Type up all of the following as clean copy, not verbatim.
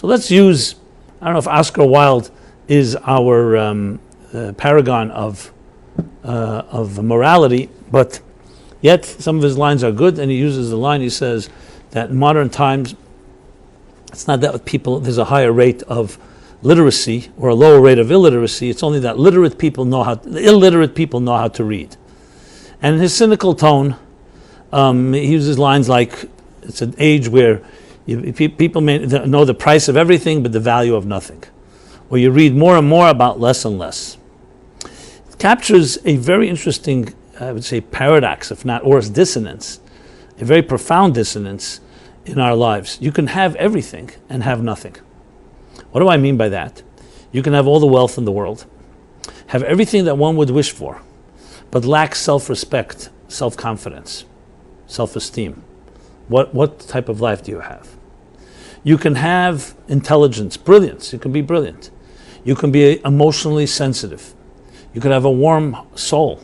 So let's use, I don't know if Oscar Wilde is our paragon of morality, but yet some of his lines are good, and he uses the line, he says that in modern times, it's not that with people, there's a higher rate of literacy or a lower rate of illiteracy, it's only that illiterate people know how to read. And in his cynical tone, he uses lines like, it's an age where people may know the price of everything but the value of nothing. Or you read more and more about less and less. It captures a very interesting, I would say, paradox, if not worse, dissonance, a very profound dissonance in our lives. You can have everything and have nothing. What do I mean by that? You can have all the wealth in the world, have everything that one would wish for, but lack self-respect, self-confidence, self-esteem. What type of life do you have? You can have intelligence, brilliance. You can be brilliant. You can be emotionally sensitive. You can have a warm soul.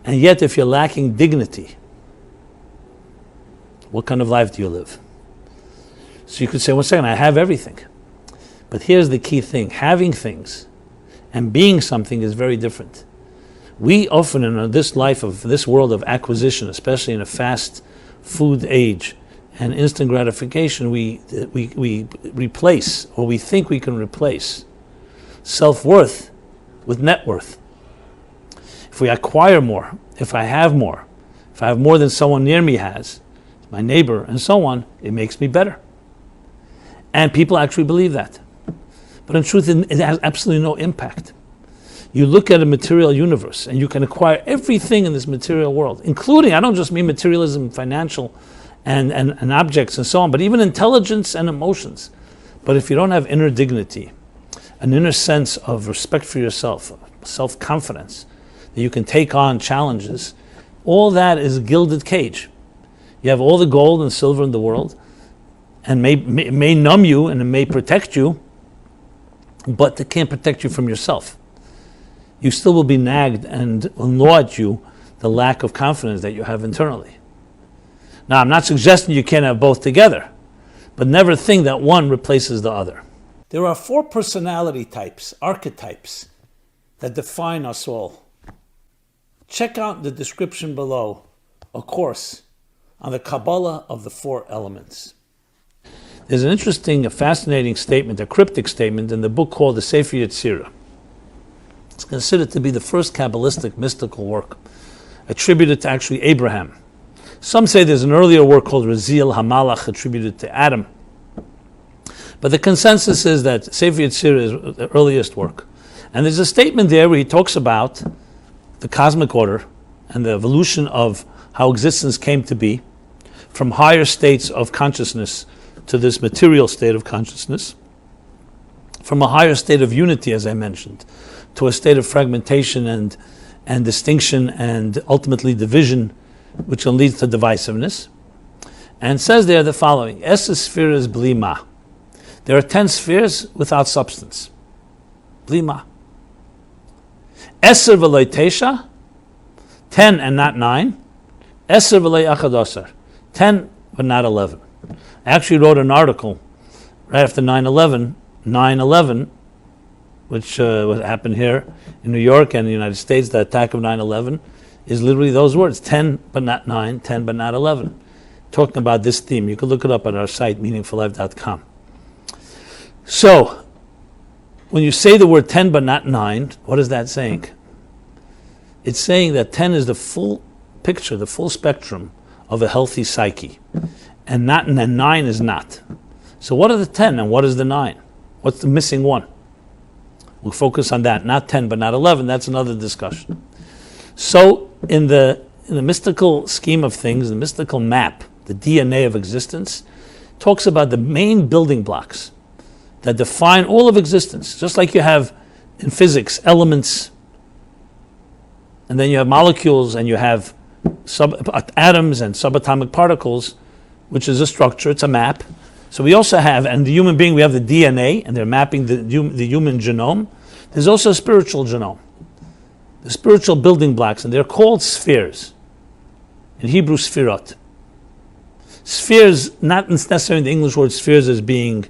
And yet, if you're lacking dignity, what kind of life do you live? So you could say, one second, I have everything. But here's the key thing. Having things and being something is very different. We often, in this life of this world of acquisition, especially in a fast food age and instant gratification, we replace, or we think we can replace, self-worth with net worth. If we acquire more, if I have more than someone near me has, my neighbor and so on, it makes me better. And people actually believe that. But in truth, it has absolutely no impact. You look at a material universe and you can acquire everything in this material world, including, I don't just mean materialism, financial and objects and so on, but even intelligence and emotions. But if you don't have inner dignity, an inner sense of respect for yourself, self-confidence, that you can take on challenges, all that is a gilded cage. You have all the gold and silver in the world, and may numb you and it may protect you, but it can't protect you from yourself. You still will be nagged and will gnaw at you the lack of confidence that you have internally. Now, I'm not suggesting you can't have both together, but never think that one replaces the other. There are 4 personality types, archetypes, that define us all. Check out the description below, a course on the Kabbalah of the 4 elements. There's an interesting, a fascinating statement, a cryptic statement in the book called the Sefer Yetzirah. It's considered to be the first Kabbalistic mystical work, attributed to actually Abraham. Some say there's an earlier work called Raziel HaMalach, attributed to Adam. But the consensus is that Sefer Yetzirah is the earliest work. And there's a statement there where he talks about the cosmic order and the evolution of how existence came to be, from higher states of consciousness to this material state of consciousness, from a higher state of unity, as I mentioned, to a state of fragmentation and distinction and ultimately division, which will lead to divisiveness. And says there the following: Esa spheres bli ma. There are 10 spheres without substance. Bli ma. Eser v'loi tesha, 10 and not 9. Eser v'loi achad asar, 10 but not 11. I actually wrote an article right after 9/11, which happened here in New York and the United States. The attack of 9/11 is literally those words: 10 but not 9, 10 but not 11. Talking about this theme. You can look it up at our site, meaningfullife.com. So, when you say the word 10 but not 9, what is that saying? It's saying that 10 is the full picture, the full spectrum of a healthy psyche. And 9 is not. So what are the 10 and what is the 9? What's the missing one? We'll focus on that. Not 10 but not 11. That's another discussion. So in the mystical scheme of things, the mystical map, the DNA of existence, talks about the main building blocks that define all of existence. Just like you have in physics elements, and then you have molecules, and you have atoms and subatomic particles, which is a structure, it's a map. So we also have, and the human being, we have the DNA, and they're mapping the human genome. There's also a spiritual genome, the spiritual building blocks, and they're called spheres. In Hebrew, sphirot. Spheres, not necessarily the English word spheres as being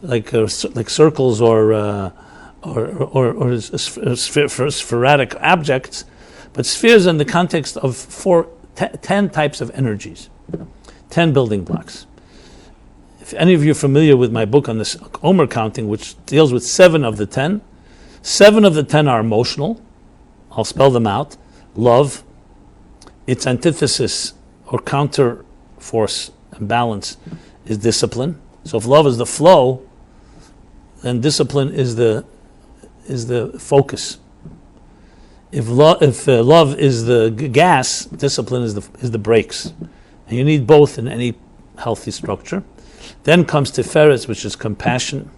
like circles or sporadic objects, but spheres in the context of 10 types of energies, 10 building blocks. If any of you are familiar with my book on this Omer counting, which deals with 7 of the 10, 7 of the 10 are emotional. I'll spell them out. Love, its antithesis or counter force and balance is discipline. So if love is the flow, then discipline is the focus. If love is the gas, discipline is the brakes, and you need both in any healthy structure. Then comes Tiferet, which is compassion.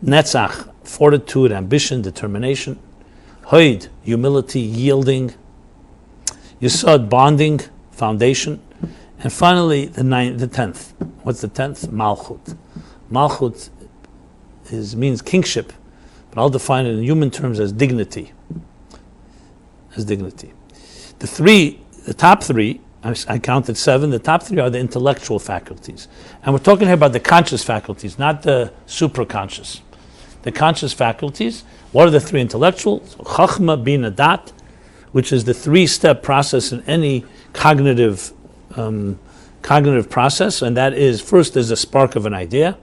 Netzach, fortitude, ambition, determination. Hoid, humility, yielding. Yesod, bonding, foundation. And finally, the 10th. What's the 10th? Malchut. Malchut means kingship, but I'll define it in human terms as dignity. The top 3, I counted 7, the top 3 are the intellectual faculties. And we're talking here about the conscious faculties, not the superconscious. The conscious faculties, what are the 3 intellectuals? Chachma, Bina, Dat, which is the 3-step process in any cognitive process, and that is, first there's a spark of an idea,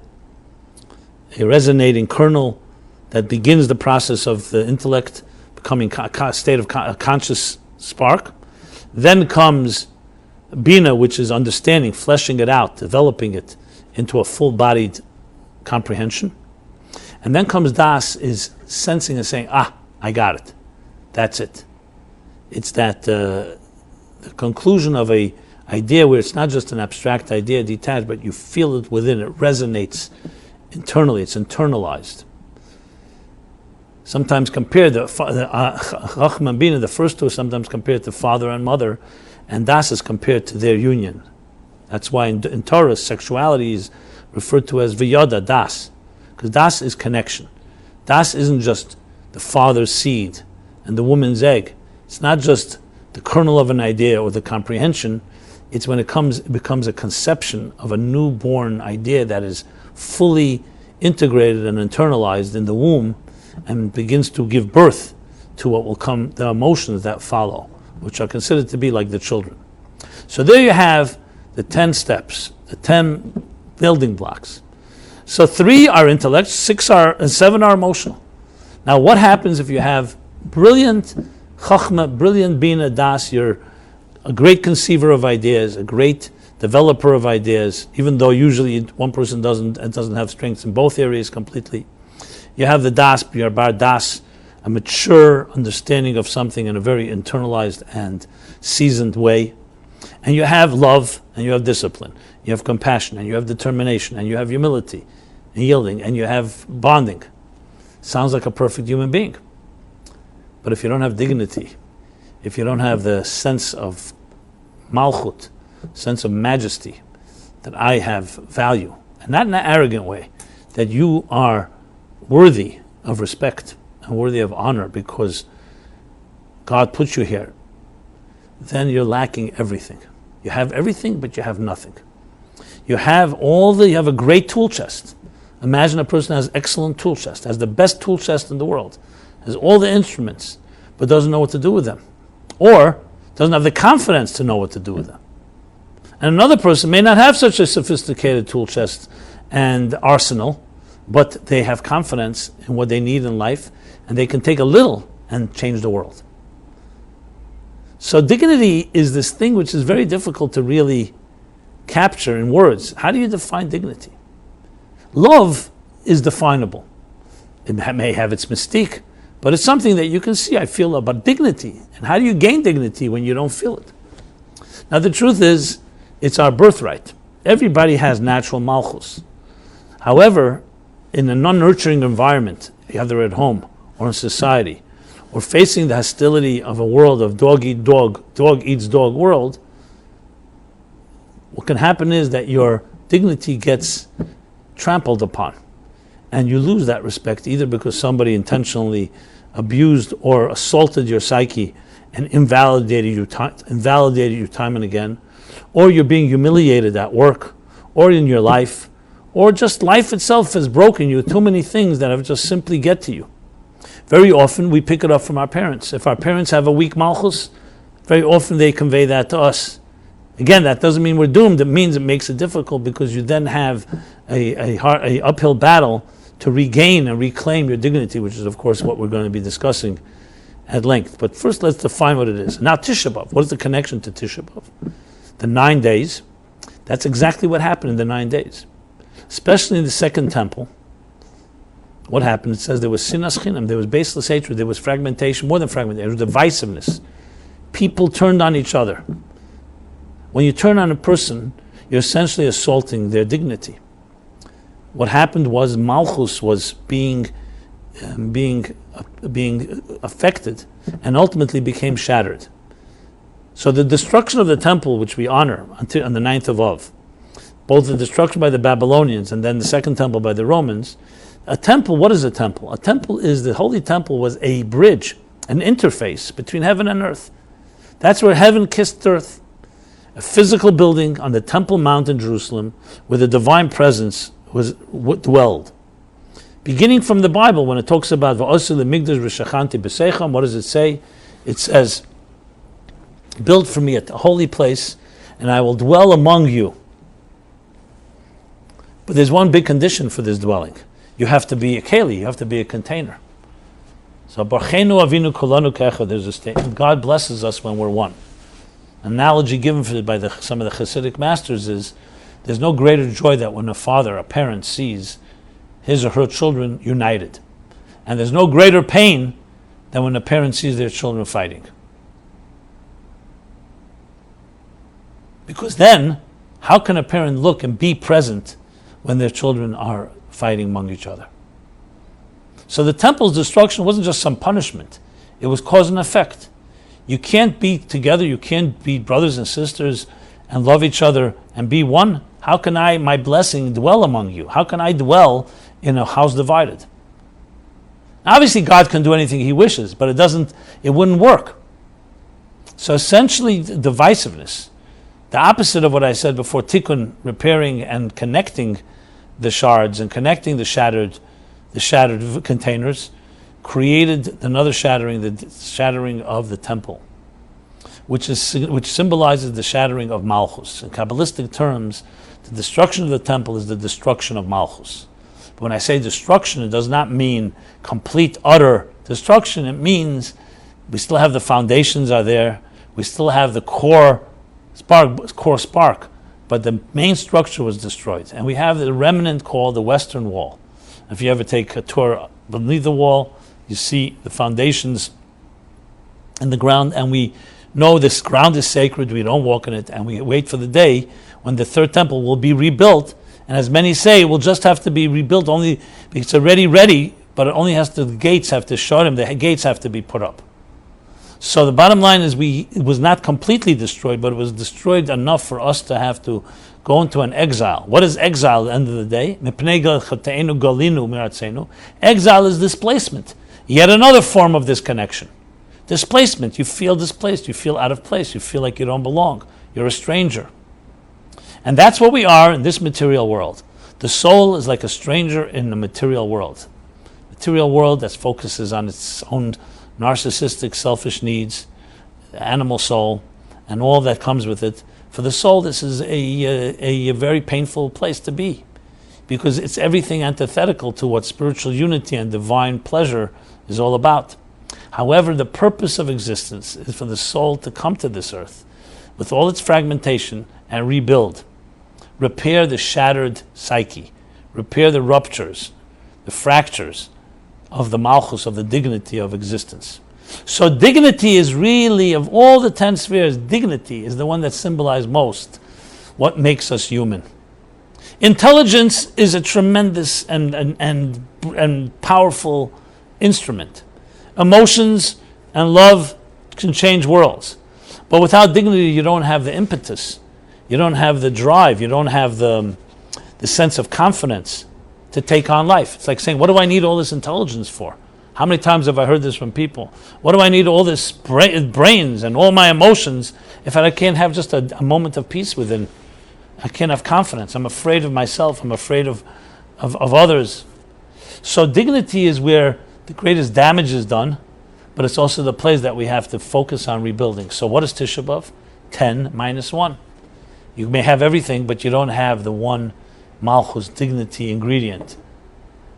a resonating kernel that begins the process of the intellect becoming a state of a conscious spark. Then comes Bina, which is understanding, fleshing it out, developing it into a full-bodied comprehension. And then comes Das, is sensing and saying, I got it. That's it. It's that the conclusion of a idea where it's not just an abstract idea detached, but you feel it within, it resonates internally, it's internalized. Sometimes compared to Chachma and Bina, the first 2 are sometimes compared to father and mother, and Das is compared to their union. That's why in Torah, sexuality is referred to as V'yoda, Das, because Das is connection. Das isn't just the father's seed and the woman's egg. It's not just the kernel of an idea or the comprehension. It's when it becomes a conception of a newborn idea that is fully integrated and internalized in the womb and begins to give birth to what will come, the emotions that follow, which are considered to be like the children. So there you have the 10 steps, the 10 building blocks. So 3 are intellect, 7 are emotional. Now what happens if you have brilliant Chachma, brilliant Bina, Das, you're a great conceiver of ideas, a great developer of ideas, even though usually one person doesn't have strengths in both areas completely. You have the Das, your Bar Das, a mature understanding of something in a very internalized and seasoned way. And you have love, and you have discipline, you have compassion, and you have determination, and you have humility, and yielding, and you have bonding. Sounds like a perfect human being. But if you don't have dignity, if you don't have the sense of malchut, sense of majesty, that I have value, and not in an arrogant way, that you are worthy of respect and worthy of honor because God put you here, then you're lacking everything. You have everything, but you have nothing. You have a great tool chest. Imagine a person has excellent tool chest, has the best tool chest in the world, has all the instruments, but doesn't know what to do with them, or doesn't have the confidence to know what to do with them. And another person may not have such a sophisticated tool chest and arsenal, but they have confidence in what they need in life, and they can take a little and change the world. So dignity is this thing which is very difficult to really capture in words. How do you define dignity? Love is definable. It may have its mystique, but it's something that you can see. I feel about dignity. And how do you gain dignity when you don't feel it? Now the truth is, it's our birthright. Everybody has natural malchus. However, in a non-nurturing environment, either at home or in society, or facing the hostility of a world of dog eats dog world, what can happen is that your dignity gets trampled upon, and you lose that respect either because somebody intentionally abused or assaulted your psyche and invalidated you time and again, or you're being humiliated at work or in your life, or just life itself has broken you, too many things that have just simply get to you. Very often we pick it up from our parents. If our parents have a weak malchus, very often they convey that to us. Again, that doesn't mean we're doomed. It means it makes it difficult because you then have a uphill battle to regain and reclaim your dignity, which is, of course, what we're going to be discussing at length. But first, let's define what it is. Now, Tisha B'Av. What is the connection to Tisha B'Av? The 9 days. That's exactly what happened in the 9 days. Especially in the Second Temple. What happened? It says there was sinas chinam, there was baseless hatred, there was fragmentation, more than fragmentation, there was divisiveness. People turned on each other. When you turn on a person, you're essentially assaulting their dignity. What happened was Malchus was being affected and ultimately became shattered. So the destruction of the temple, which we honor on the 9th of Av, both the destruction by the Babylonians and then the Second Temple by the Romans, a temple, what is a temple? A temple is, the Holy Temple was a bridge, an interface between heaven and earth. That's where heaven kissed earth. A physical building on the Temple Mount in Jerusalem where the divine presence dwelled. Beginning from the Bible, when it talks about V'osu le'migdash v'shachanti b'seicham, what does it say? It says, build for me a holy place and I will dwell among you. But there's one big condition for this dwelling. You have to be a keli, you have to be a container. So Barchenu Avinu Kolanu Kecha, there's a statement, God blesses us when we're one. An analogy given by some of the Hasidic masters is, there's no greater joy that when a father, a parent, sees his or her children united. And there's no greater pain than when a parent sees their children fighting. Because then, how can a parent look and be present when their children are fighting among each other? So the temple's destruction wasn't just some punishment. It was cause and effect. You can't be together, you can't be brothers and sisters and love each other and be one. How can my blessing dwell among you? How can I dwell in a house divided? Obviously God can do anything he wishes, but it wouldn't work. So essentially divisiveness, the opposite of what I said before, tikkun, repairing and connecting the shards and connecting the shattered containers, created another shattering, the shattering of the temple, which symbolizes the shattering of Malchus. In Kabbalistic terms, the destruction of the temple is the destruction of Malchus. But when I say destruction, it does not mean complete, utter destruction. It means we still have the foundations are there, we still have the core spark, but the main structure was destroyed. And we have the remnant called the Western Wall. If you ever take a tour beneath the wall, you see the foundations in the ground, and we know this ground is sacred, we don't walk in it, and we wait for the day when the third temple will be rebuilt. And as many say, it will just have to be rebuilt only because it's already ready, but it only has to, the gates have to shut him, the gates have to be put up. So the bottom line is it was not completely destroyed, but it was destroyed enough for us to have to go into an exile. What is exile at the end of the day? Exile is displacement. Yet another form of disconnection. Displacement. You feel displaced. You feel out of place. You feel like you don't belong. You're a stranger. And that's what we are in this material world. The soul is like a stranger in the material world. Material world that focuses on its own narcissistic, selfish needs, the animal soul, and all that comes with it. For the soul, this is a very painful place to be, because it's everything antithetical to what spiritual unity and divine pleasure is all about. However, the purpose of existence is for the soul to come to this earth with all its fragmentation and rebuild, repair the shattered psyche, repair the ruptures, the fractures of the malchus, of the dignity of existence. So dignity is really, of all the 10 spheres, dignity is the one that symbolizes most what makes us human. Intelligence is a tremendous and powerful instrument. Emotions and love can change worlds. But without dignity, you don't have the impetus. You don't have the drive. You don't have the sense of confidence to take on life. It's like saying, what do I need all this intelligence for? How many times have I heard this from people? What do I need all this brains and all my emotions if I can't have just a moment of peace within? I can't have confidence. I'm afraid of myself. I'm afraid of others. So dignity is where the greatest damage is done, but it's also the place that we have to focus on rebuilding. So what is Tisha B'Av? 10 minus 1. You may have everything, but you don't have the one Malchus dignity ingredient.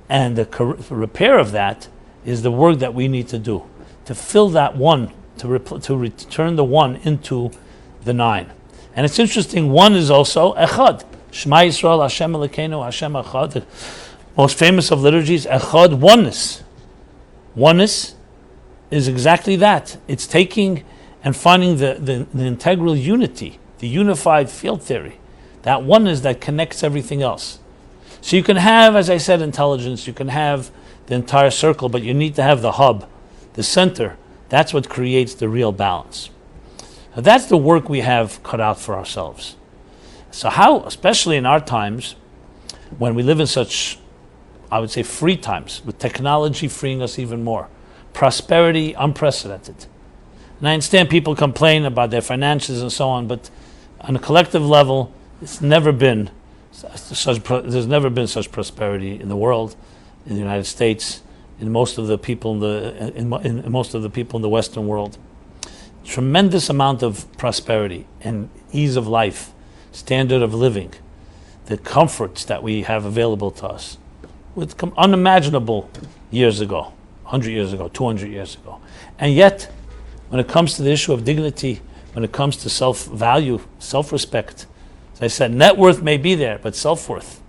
And the repair of that is the work that we need to do, to fill that one, to return the one into the 9. And it's interesting, 1 is also Echad. Shema Yisrael, Hashem Elokeinu, Hashem Echad. The most famous of liturgies, Echad, oneness. Oneness is exactly that. It's taking and finding the integral unity, the unified field theory, that oneness that connects everything else. So you can have, as I said, intelligence, you can have the entire circle, but you need to have the hub, the center. That's what creates the real balance. Now that's the work we have cut out for ourselves. So how, especially in our times, when we live in such, I would say, free times, with technology freeing us even more, prosperity unprecedented. And I understand people complain about their finances and so on, but on a collective level, there's never been such prosperity in the world, in the United States, in most of the people in most of the people in the Western world. Tremendous amount of prosperity and ease of life, standard of living, the comforts that we have available to us, with unimaginable years ago, 100 years ago, 200 years ago. And yet, when it comes to the issue of dignity, when it comes to self-value, self-respect, as I said, net worth may be there, but self-worth,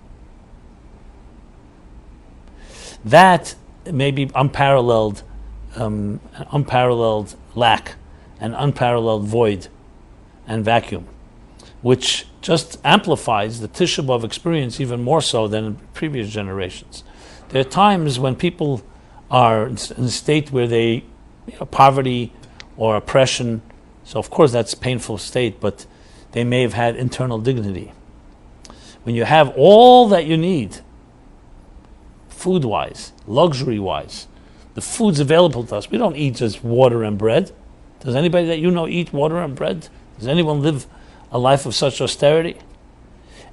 that may be unparalleled lack, and unparalleled void and vacuum, which just amplifies the Tisha B'Av experience even more so than in previous generations. There are times when people are in a state where they, poverty or oppression, so of course that's a painful state, but they may have had internal dignity. When you have all that you need, food-wise, luxury-wise, the food's available to us. We don't eat just water and bread. Does anybody that you know eat water and bread? Does anyone live a life of such austerity?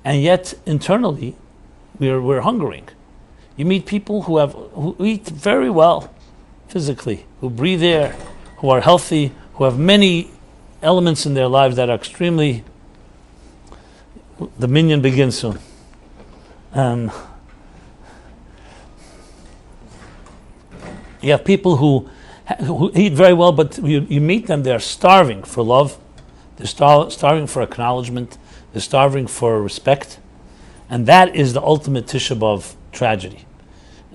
And yet, internally, we're hungering. You meet people who eat very well physically, who breathe air, who are healthy, who have many elements in their lives that are extremely... The minyan begins soon. You have people who eat very well, but you meet them, they're starving for love, they're starving for acknowledgement, they're starving for respect, and that is the ultimate Tisha B'Av tragedy.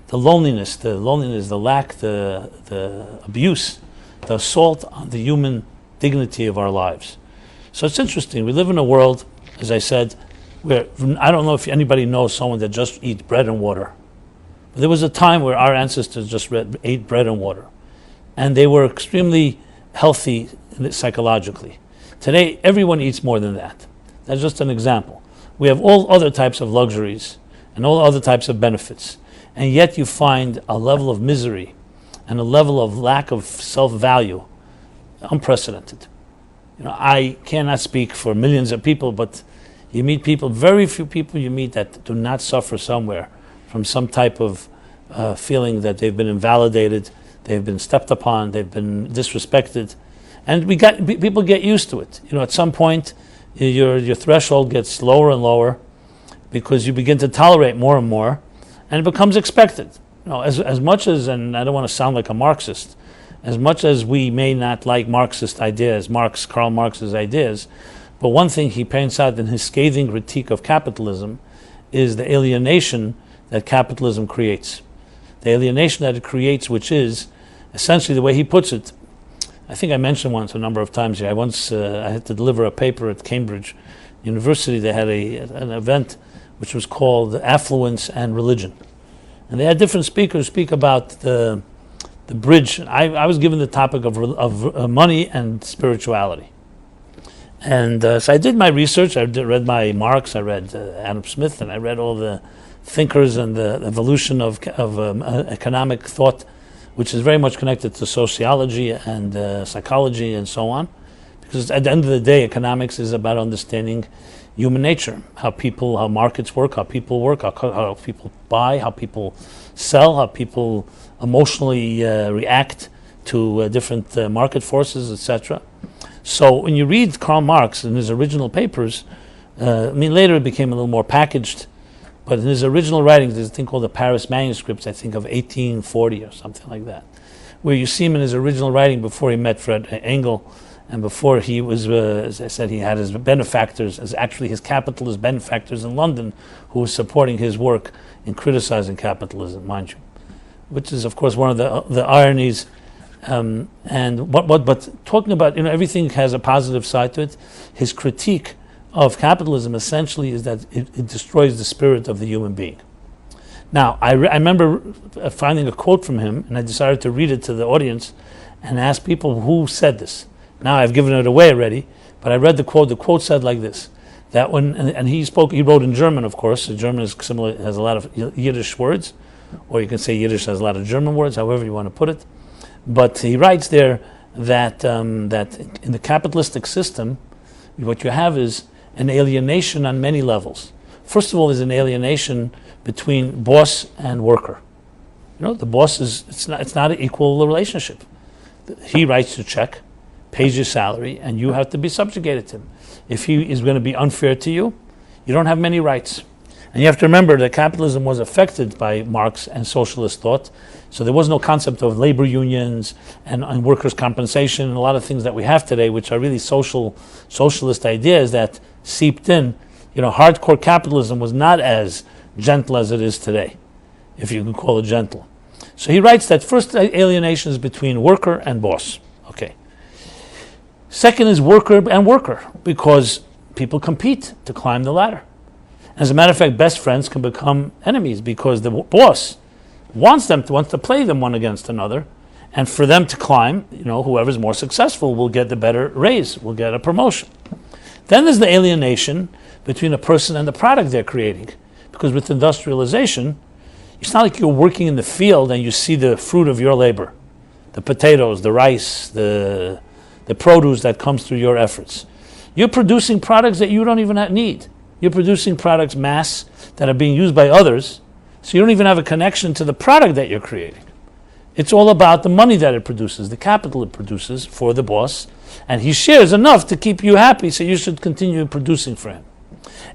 The loneliness, the lack, the abuse, the assault on the human dignity of our lives. So it's interesting, we live in a world, as I said, where I don't know if anybody knows someone that just eats bread and water. But there was a time where our ancestors just ate bread and water, and they were extremely healthy psychologically. Today, everyone eats more than that. That's just an example. We have all other types of luxuries and all other types of benefits, and yet you find a level of misery and a level of lack of self-value unprecedented. I cannot speak for millions of people, but you meet people, very few people you meet that do not suffer somewhere from some type of feeling that they've been invalidated, they've been stepped upon, they've been disrespected, and people get used to it. At some point, your threshold gets lower and lower because you begin to tolerate more and more, and it becomes expected. As much as, and I don't want to sound like a Marxist, as much as we may not like Marxist ideas, Karl Marx's ideas, but one thing he points out in his scathing critique of capitalism is the alienation that capitalism creates. The alienation that it creates, which is essentially the way he puts it. I think I mentioned once a number of times here. I had to deliver a paper at Cambridge University. They had an event which was called Affluence and Religion. And they had different speakers speak about the bridge. I was given the topic of money and spirituality. And so I did my research. I read my Marx, I read Adam Smith, and I read all the thinkers and the evolution of economic thought, which is very much connected to sociology and psychology and so on. Because at the end of the day, economics is about understanding human nature, how markets work, how people work, how people buy, how people sell, how people emotionally react to different market forces, etc. So when you read Karl Marx in his original papers, later it became a little more packaged, but in his original writings, there's a thing called the Paris manuscripts, I think of 1840 or something like that, where you see him in his original writing before he met Fred Engel, and before he was, as I said, he had his benefactors, his capitalist benefactors in London, who was supporting his work in criticizing capitalism, mind you, which is, of course, one of the ironies. But talking about, everything has a positive side to it. His critique of capitalism essentially is that it destroys the spirit of the human being. Now, I remember finding a quote from him, and I decided to read it to the audience and ask people who said this. Now I've given it away already, but I read the quote. The quote said like this: that he wrote in German, of course. So German is similar, has a lot of Yiddish words, or you can say Yiddish has a lot of German words, however you want to put it. But he writes there that in the capitalistic system, what you have is an alienation on many levels. First of all, there's an alienation between boss and worker. The boss it's not an equal relationship. He writes your check, pays your salary, and you have to be subjugated to him. If he is going to be unfair to you, you don't have many rights. And you have to remember that capitalism was affected by Marx and socialist thought, so there was no concept of labor unions and workers' compensation and a lot of things that we have today, which are really socialist ideas that seeped in. Hardcore capitalism was not as gentle as it is today, if you can call it gentle. So he writes that first alienation is between worker and boss. Okay. Second is worker and worker, because people compete to climb the ladder. As a matter of fact, best friends can become enemies because the boss wants to play them one against another, and for them to climb, whoever's more successful will get the better raise, will get a promotion. Then there's the alienation between a person and the product they're creating, because with industrialization, it's not like you're working in the field and you see the fruit of your labor, the potatoes, the rice, the produce that comes through your efforts. You're producing products that you don't even need. You're producing products mass that are being used by others, so you don't even have a connection to the product that you're creating. It's all about the money that it produces, the capital it produces for the boss, and he shares enough to keep you happy, so you should continue producing for him.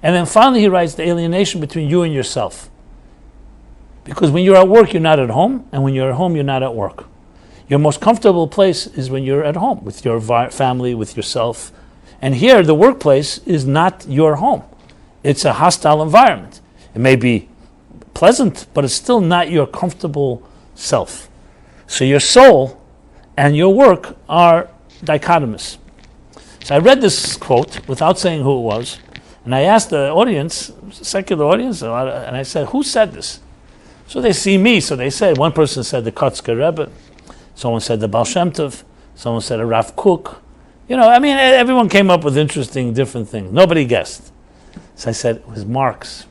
And then finally he writes the alienation between you and yourself. Because when you're at work, you're not at home, and when you're at home, you're not at work. Your most comfortable place is when you're at home, with your family, with yourself. And here, the workplace is not your home. It's a hostile environment. It may be pleasant, but it's still not your comfortable self. So your soul and your work are dichotomous. So I read this quote without saying who it was, and I asked the audience, secular audience, and I said, who said this? So they see me, so they said, one person said the Kotzker Rebbe, someone said the Baal Shem Tov, someone said a Rav Kook. Everyone came up with interesting, different things. Nobody guessed. So I said, it was Marx.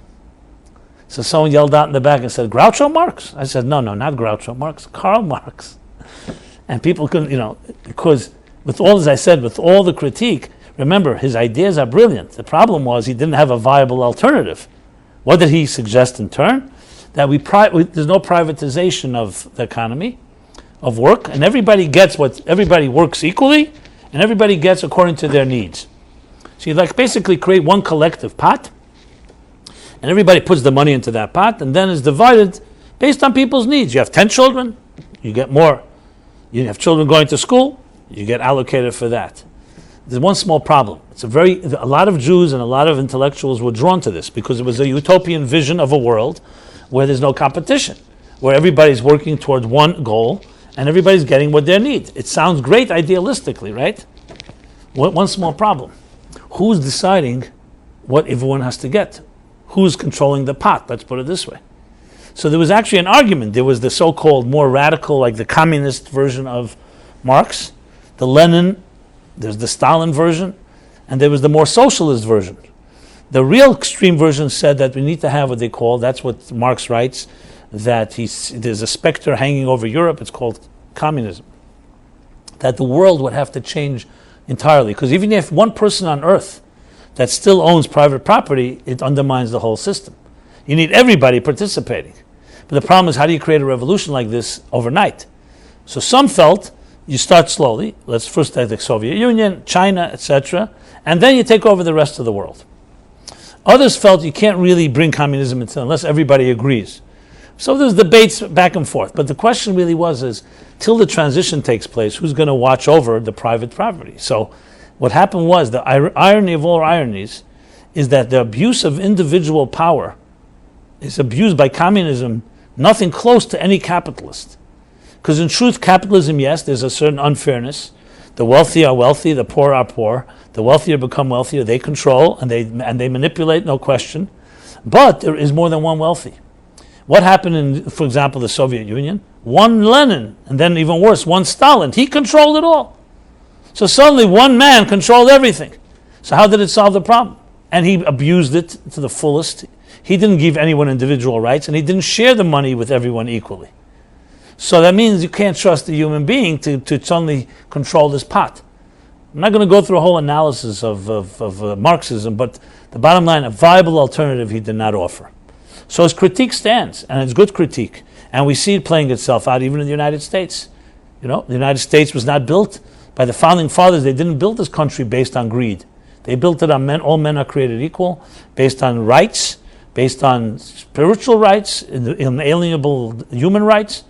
So someone yelled out in the back and said, Groucho Marx? I said, no, not Groucho Marx, Karl Marx. And people couldn't, because with all, as I said, with all the critique, remember, his ideas are brilliant. The problem was he didn't have a viable alternative. What did he suggest in turn? That there's no privatization of the economy, of work, and everybody works equally, and everybody gets according to their needs. So you basically create one collective pot, and everybody puts the money into that pot, and then it's divided based on people's needs. You have 10 children, you get more. You have children going to school, you get allocated for that. There's one small problem. A lot of Jews and a lot of intellectuals were drawn to this because it was a utopian vision of a world where there's no competition, where everybody's working towards one goal and everybody's getting what they need. It sounds great idealistically, right? One small problem. Who's deciding what everyone has to get? Who's controlling the pot? Let's put it this way. So there was actually an argument. There was the so-called more radical, like the communist version of Marx, the Lenin, there's the Stalin version, and there was the more socialist version. The real extreme version said that we need to have what they call, that's what Marx writes, that there's a specter hanging over Europe, it's called communism. That the world would have to change entirely, because even if one person on earth that still owns private property, it undermines the whole system. You need everybody participating. But the problem is, how do you create a revolution like this overnight? So some felt you start slowly. Let's first take the Soviet Union, China, etc., and then you take over the rest of the world. Others felt you can't really bring communism into unless everybody agrees. So there's debates back and forth. But the question really is, till the transition takes place, who's going to watch over the private property? So what happened was, the irony of all ironies is that the abuse of individual power is abused by communism, nothing close to any capitalist. Because in truth, capitalism, yes, there's a certain unfairness. The wealthy are wealthy, the poor are poor. The wealthier become wealthier, they control and they manipulate, no question. But there is more than one wealthy. What happened in, for example, the Soviet Union? One Lenin, and then even worse, one Stalin. He controlled it all. So suddenly one man controlled everything. So how did it solve the problem? And he abused it to the fullest. He didn't give anyone individual rights, and he didn't share the money with everyone equally. So that means you can't trust a human being to suddenly control this pot. I'm not going to go through a whole analysis of Marxism, but the bottom line, a viable alternative he did not offer. So his critique stands, and it's good critique. And we see it playing itself out even in the United States. You know, the United States was not built by the founding fathers. They didn't build this country based on greed. They built it on men. All men are created equal, based on rights, based on spiritual rights, inalienable human rights.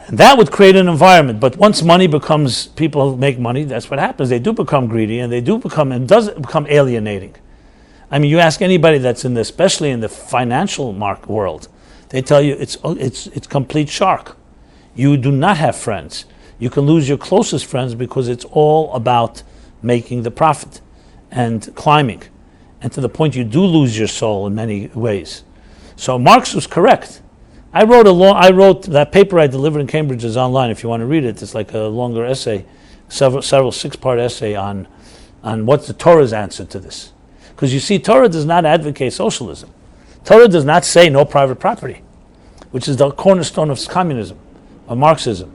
And that would create an environment. But once money becomes, people make money, that's what happens. They do become greedy, and it does become alienating. I mean, you ask anybody that's in this, especially in the financial world, they tell you it's complete shark. You do not have friends. You can lose your closest friends because it's all about making the profit and climbing. And to the point you do lose your soul in many ways. So Marx was correct. I wrote that paper I delivered in Cambridge is online if you want to read it. It's like a longer essay, several 6-part essay on what's the Torah's answer to this. Because you see, Torah does not advocate socialism. Torah does not say no private property, which is the cornerstone of communism, of Marxism.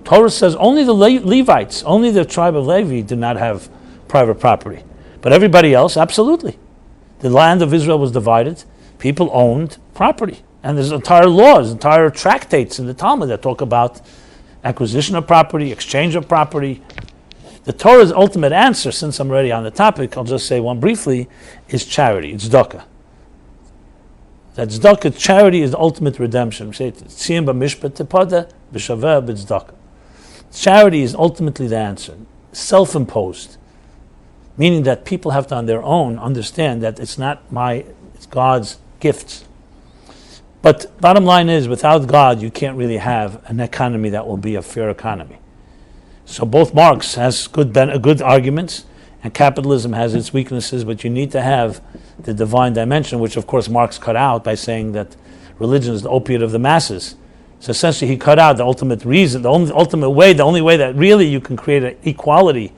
Torah says only the Levites, only the tribe of Levi did not have private property. But everybody else, absolutely. The land of Israel was divided. People owned property. And there's entire laws, entire tractates in the Talmud that talk about acquisition of property, exchange of property. The Torah's ultimate answer, since I'm already on the topic, I'll just say one briefly, is charity. It's tzedakah. That tzedakah, charity is the ultimate redemption. Charity is ultimately the answer. Self-imposed. Meaning that people have to on their own understand that it's God's gifts. But bottom line is, without God, you can't really have an economy that will be a fair economy. So both Marx has good arguments, and capitalism has its weaknesses, but you need to have the divine dimension, which of course Marx cut out by saying that religion is the opiate of the masses. So essentially he cut out the ultimate reason, the only way that really you can create an equality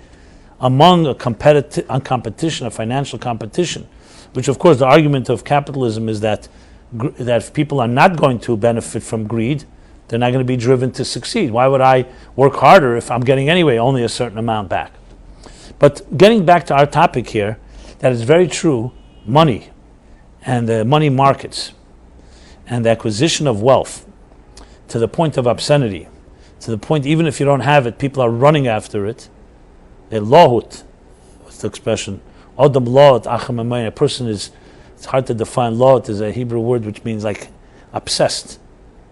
among a competition, a financial competition, which of course the argument of capitalism is that if people are not going to benefit from greed, they're not going to be driven to succeed. Why would I work harder if I'm getting anyway only a certain amount back? But getting back to our topic here, that is very true, money and the money markets and the acquisition of wealth to the point of obscenity, to the point even if you don't have it, people are running after it. They're lohut, what's the expression? Odom lohut, achem amayim. A person is, it's hard to define. Lohut is a Hebrew word which means like obsessed,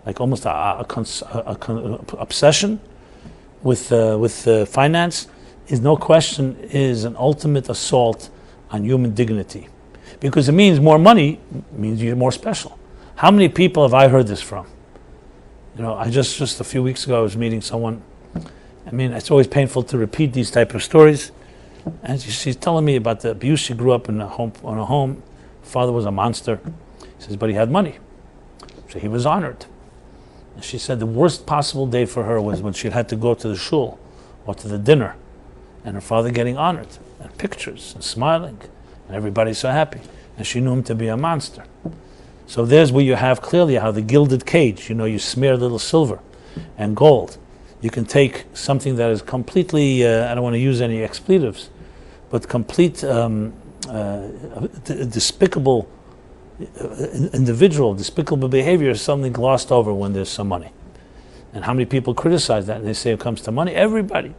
like almost a obsession with finance. Is no question is an ultimate assault on human dignity, because it means more money means you're more special. How many people have I heard this from? You know, I just a few weeks ago I was meeting someone. I mean, it's always painful to repeat these type of stories. And she's telling me about the abuse she grew up in a home. Father was a monster. He says, but he had money, so he was honored. And she said the worst possible day for her was when she had to go to the shul or to the dinner, and her father getting honored, and pictures, and smiling, and everybody's so happy. And she knew him to be a monster. So there's where you have clearly how the gilded cage, you smear a little silver and gold. You can take something that is completely, I don't want to use any expletives, but complete despicable individual, despicable behavior is something glossed over when there's some money. And how many people criticize that? And they say it comes to money. Everybody,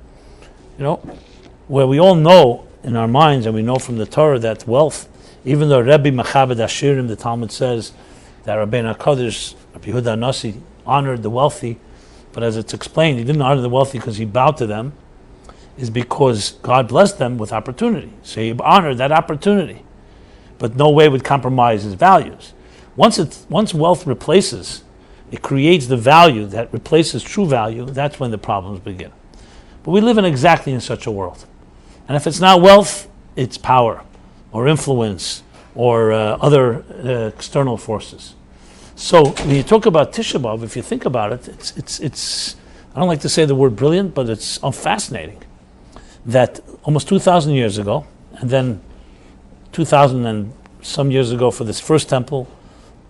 where we all know in our minds, and we know from the Torah that wealth, even though Rebbe Machabed Ashirim, the Talmud says that Rabbeinu HaKadosh, Rabbi Yehuda Nasi, honored the wealthy, but as it's explained, he didn't honor the wealthy because he bowed to them, is because God blessed them with opportunity. So he honored that opportunity, but no way would compromise his values. Once wealth replaces, it creates the value that replaces true value, that's when the problems begin. But we live exactly in such a world. And if it's not wealth, it's power or influence or other external forces. So when you talk about Tisha B'Av, if you think about it, it's I don't like to say the word brilliant, but it's fascinating that almost 2,000 years ago, and then 2,000 and some years ago for this first temple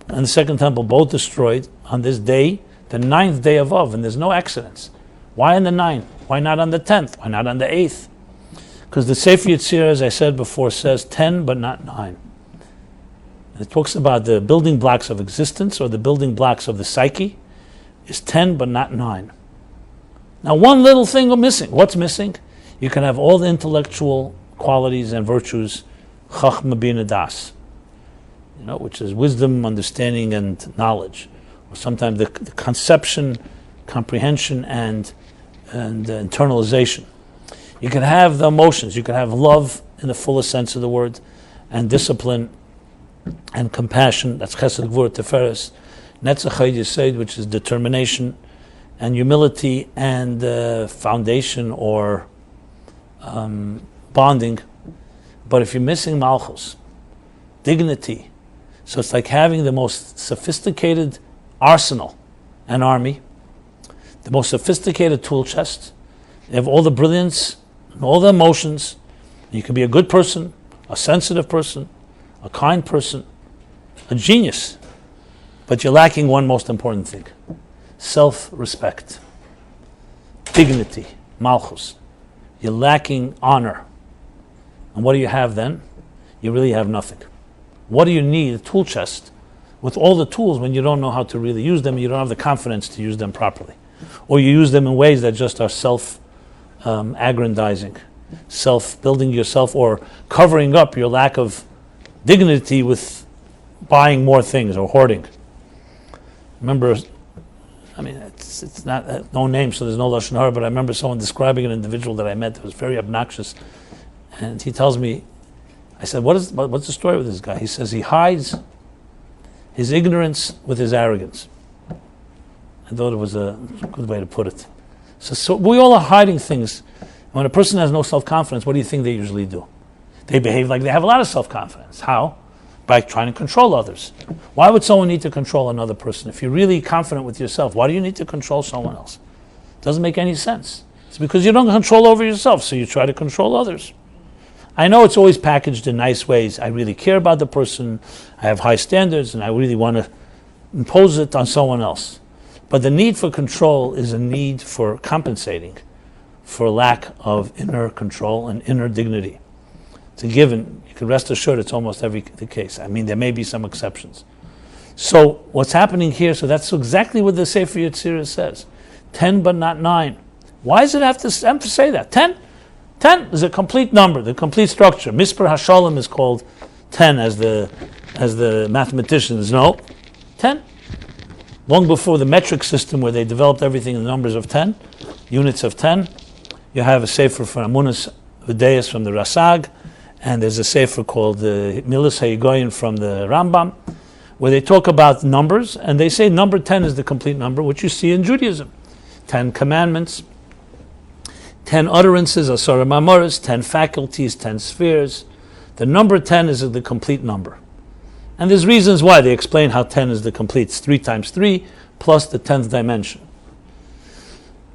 and the second temple, both destroyed on this day, the 9th day of Av, and there's no accidents. Why on the 9th? Why not on the 10th? Why not on the 8th? Because the Sefer Yetzirah, as I said before, says 10 but not 9. And it talks about the building blocks of existence, or the building blocks of the psyche, is 10 but not 9. Now one little thing missing. What's missing? You can have all the intellectual qualities and virtues, Chachma Bina Das, which is wisdom, understanding, and knowledge, or sometimes the conception, comprehension, and internalization. You can have the emotions. You can have love in the fullest sense of the word, and discipline, and compassion. That's Chesed Gvura Tiferes. Netzach Chayid Yesod, which is determination, and humility, and foundation or bonding. But if you're missing Malchus, dignity, so it's like having the most sophisticated arsenal and army, the most sophisticated tool chest. You have all the brilliance and all the emotions. You can be a good person, a sensitive person, a kind person, a genius, but you're lacking one most important thing: self-respect, dignity, malchus. You're lacking honor. And what do you have then? You really have nothing. What do you need? A tool chest with all the tools when you don't know how to really use them, you don't have the confidence to use them properly. Or you use them in ways that just are self-aggrandizing, self-building yourself, or covering up your lack of dignity with buying more things or hoarding. Remember, it's not no name, so there's no Lashon Hara, but I remember someone describing an individual that I met that was very obnoxious, and he tells me, I said, what's the story with this guy? He says he hides his ignorance with his arrogance. I thought it was a good way to put it. So we all are hiding things. When a person has no self-confidence, what do you think they usually do? They behave like they have a lot of self-confidence. How? By trying to control others. Why would someone need to control another person? If you're really confident with yourself, why do you need to control someone else? It doesn't make any sense. It's because you don't control over yourself, so you try to control others. I know it's always packaged in nice ways. I really care about the person, I have high standards, and I really want to impose it on someone else. But the need for control is a need for compensating for lack of inner control and inner dignity. It's a given. You can rest assured it's almost the case. There may be some exceptions. So what's happening here, so that's exactly what the Sefer Yetzirah says. 10 but not 9. Why does it have to say that? 10? 10 is a complete number, the complete structure. Misper HaShalom is called 10 as the mathematicians know. 10. Long before the metric system where they developed everything in the numbers of 10, units of 10, you have a sefer for Amunas V'Deis from the Rasag, and there's a sefer called the Milas HaYigoyin from the Rambam, where they talk about numbers, and they say number 10 is the complete number, which you see in Judaism. 10 commandments, 10 utterances, Asara Mamoris, 10 faculties, 10 spheres. The number 10 is the complete number. And there's reasons why. They explain how 10 is the complete. It's 3 times 3 plus the 10th dimension.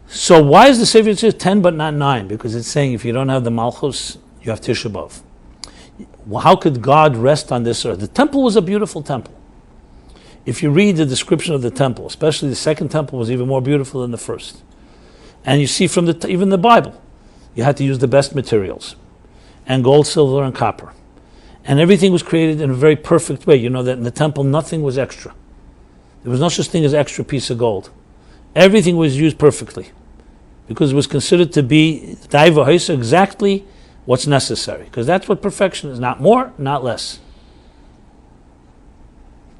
So why is the Sefer says 10 but not 9? Because it's saying if you don't have the Malchus, you have Tisha B'Av. How could God rest on this earth? The temple was a beautiful temple. If you read the description of the temple, especially the second temple was even more beautiful than the first. And you see from even the Bible, you had to use the best materials. and gold, silver, and copper. And everything was created in a very perfect way. You know that in the temple, nothing was extra. There was no such thing as extra piece of gold. Everything was used perfectly because it was considered to be exactly what's necessary. Because that's what perfection is. Not more, not less.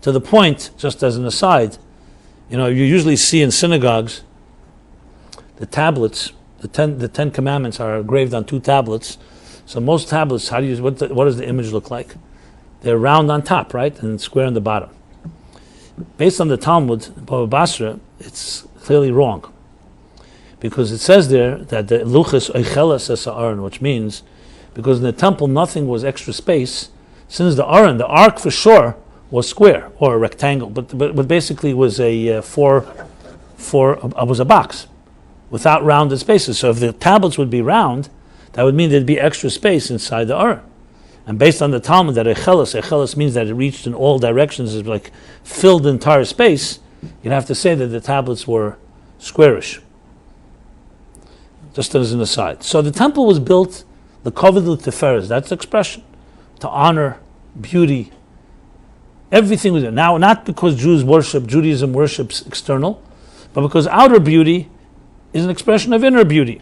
To the point, just as an aside, you usually see in synagogues the tablets, the Ten Commandments are engraved on 2 tablets. So most tablets, what does the image look like? They're round on top, right, and square on the bottom. Based on the Talmud, Baba Basra, it's clearly wrong, because it says there that the luchas oichelas es ha'aron, which means because in the temple nothing was extra space, since the ark for sure was square or a rectangle, but basically was a was a box without rounded spaces. So if the tablets would be round, that would mean there'd be extra space inside the Aron. And based on the Talmud, that echelas means that it reached in all directions, is like filled the entire space, you'd have to say that the tablets were squarish. Just as an aside. So the temple was built, the koved l'tiferes, that's the expression, to honor, beauty, everything was there. Now, not because Judaism worships external, but because outer beauty is an expression of inner beauty.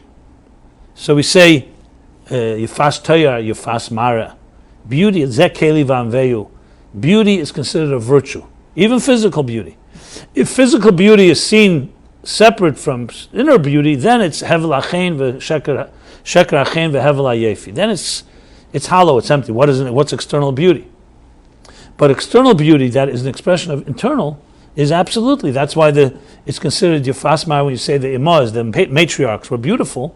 So we say, Yifas Toyar, Yifas Mara. Beauty, Zekeli Vanveyu. Beauty is considered a virtue, even physical beauty. If physical beauty is seen separate from inner beauty, then it's Hevel Achen Sheker Achen Hevel Ayefi. Then it's hollow, it's empty. What's external beauty? But external beauty, that is an expression of internal, is absolutely. That's why it's considered Yifas Mara when you say the imaz, the matriarchs were beautiful,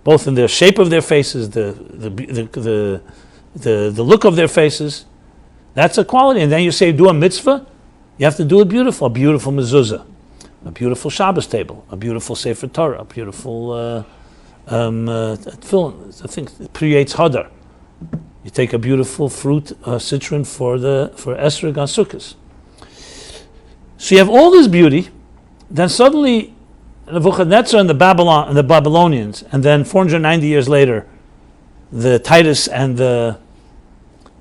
both in the shape of their faces, the look of their faces. That's a quality. And then you say do a mitzvah, you have to do it beautiful. A beautiful mezuzah, a beautiful Shabbos table, a beautiful Sefer Torah, a beautiful tefillin. I think it creates hadar. You take a beautiful fruit, citron for esrog on Sukkos. So you have all this beauty, then suddenly Nebuchadnezzar and the Babylonians, and then 490 years later, the Titus and the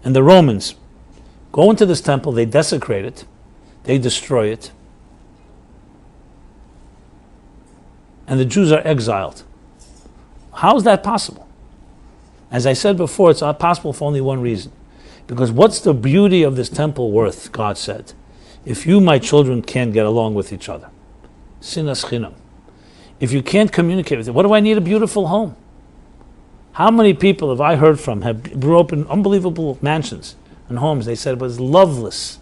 Romans go into this temple, they desecrate it, they destroy it, and the Jews are exiled. How is that possible? As I said before, it's not possible for only one reason. Because what's the beauty of this temple worth, God said, if you, my children, can't get along with each other? Sinas chinam. If you can't communicate with it, what do I need a beautiful home? How many people have I heard from grew up in unbelievable mansions and homes? They said it was loveless.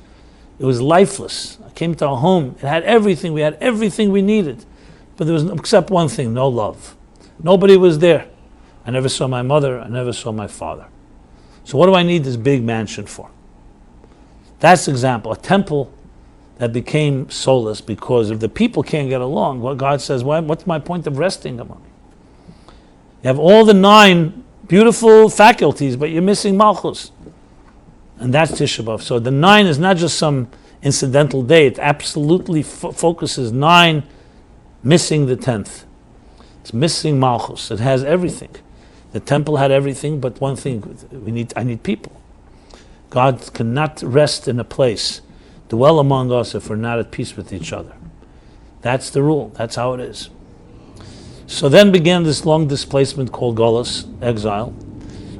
It was lifeless. I came to our home. It had everything. We had everything we needed. But there was except one thing, no love. Nobody was there. I never saw my mother. I never saw my father. So what do I need this big mansion for? That's an example. A temple that became soulless because if the people can't get along, what God says, what's my point of resting among you? You have all the 9 beautiful faculties, but you're missing Malchus. And that's Tisha B'Av. So the 9 is not just some incidental day. It absolutely focuses 9, missing the 10th. It's missing Malchus. It has everything. The temple had everything, but one thing, I need people. God cannot rest in a place, dwell among us if we're not at peace with each other. That's the rule. That's how it is. So then began this long displacement called Golus, exile,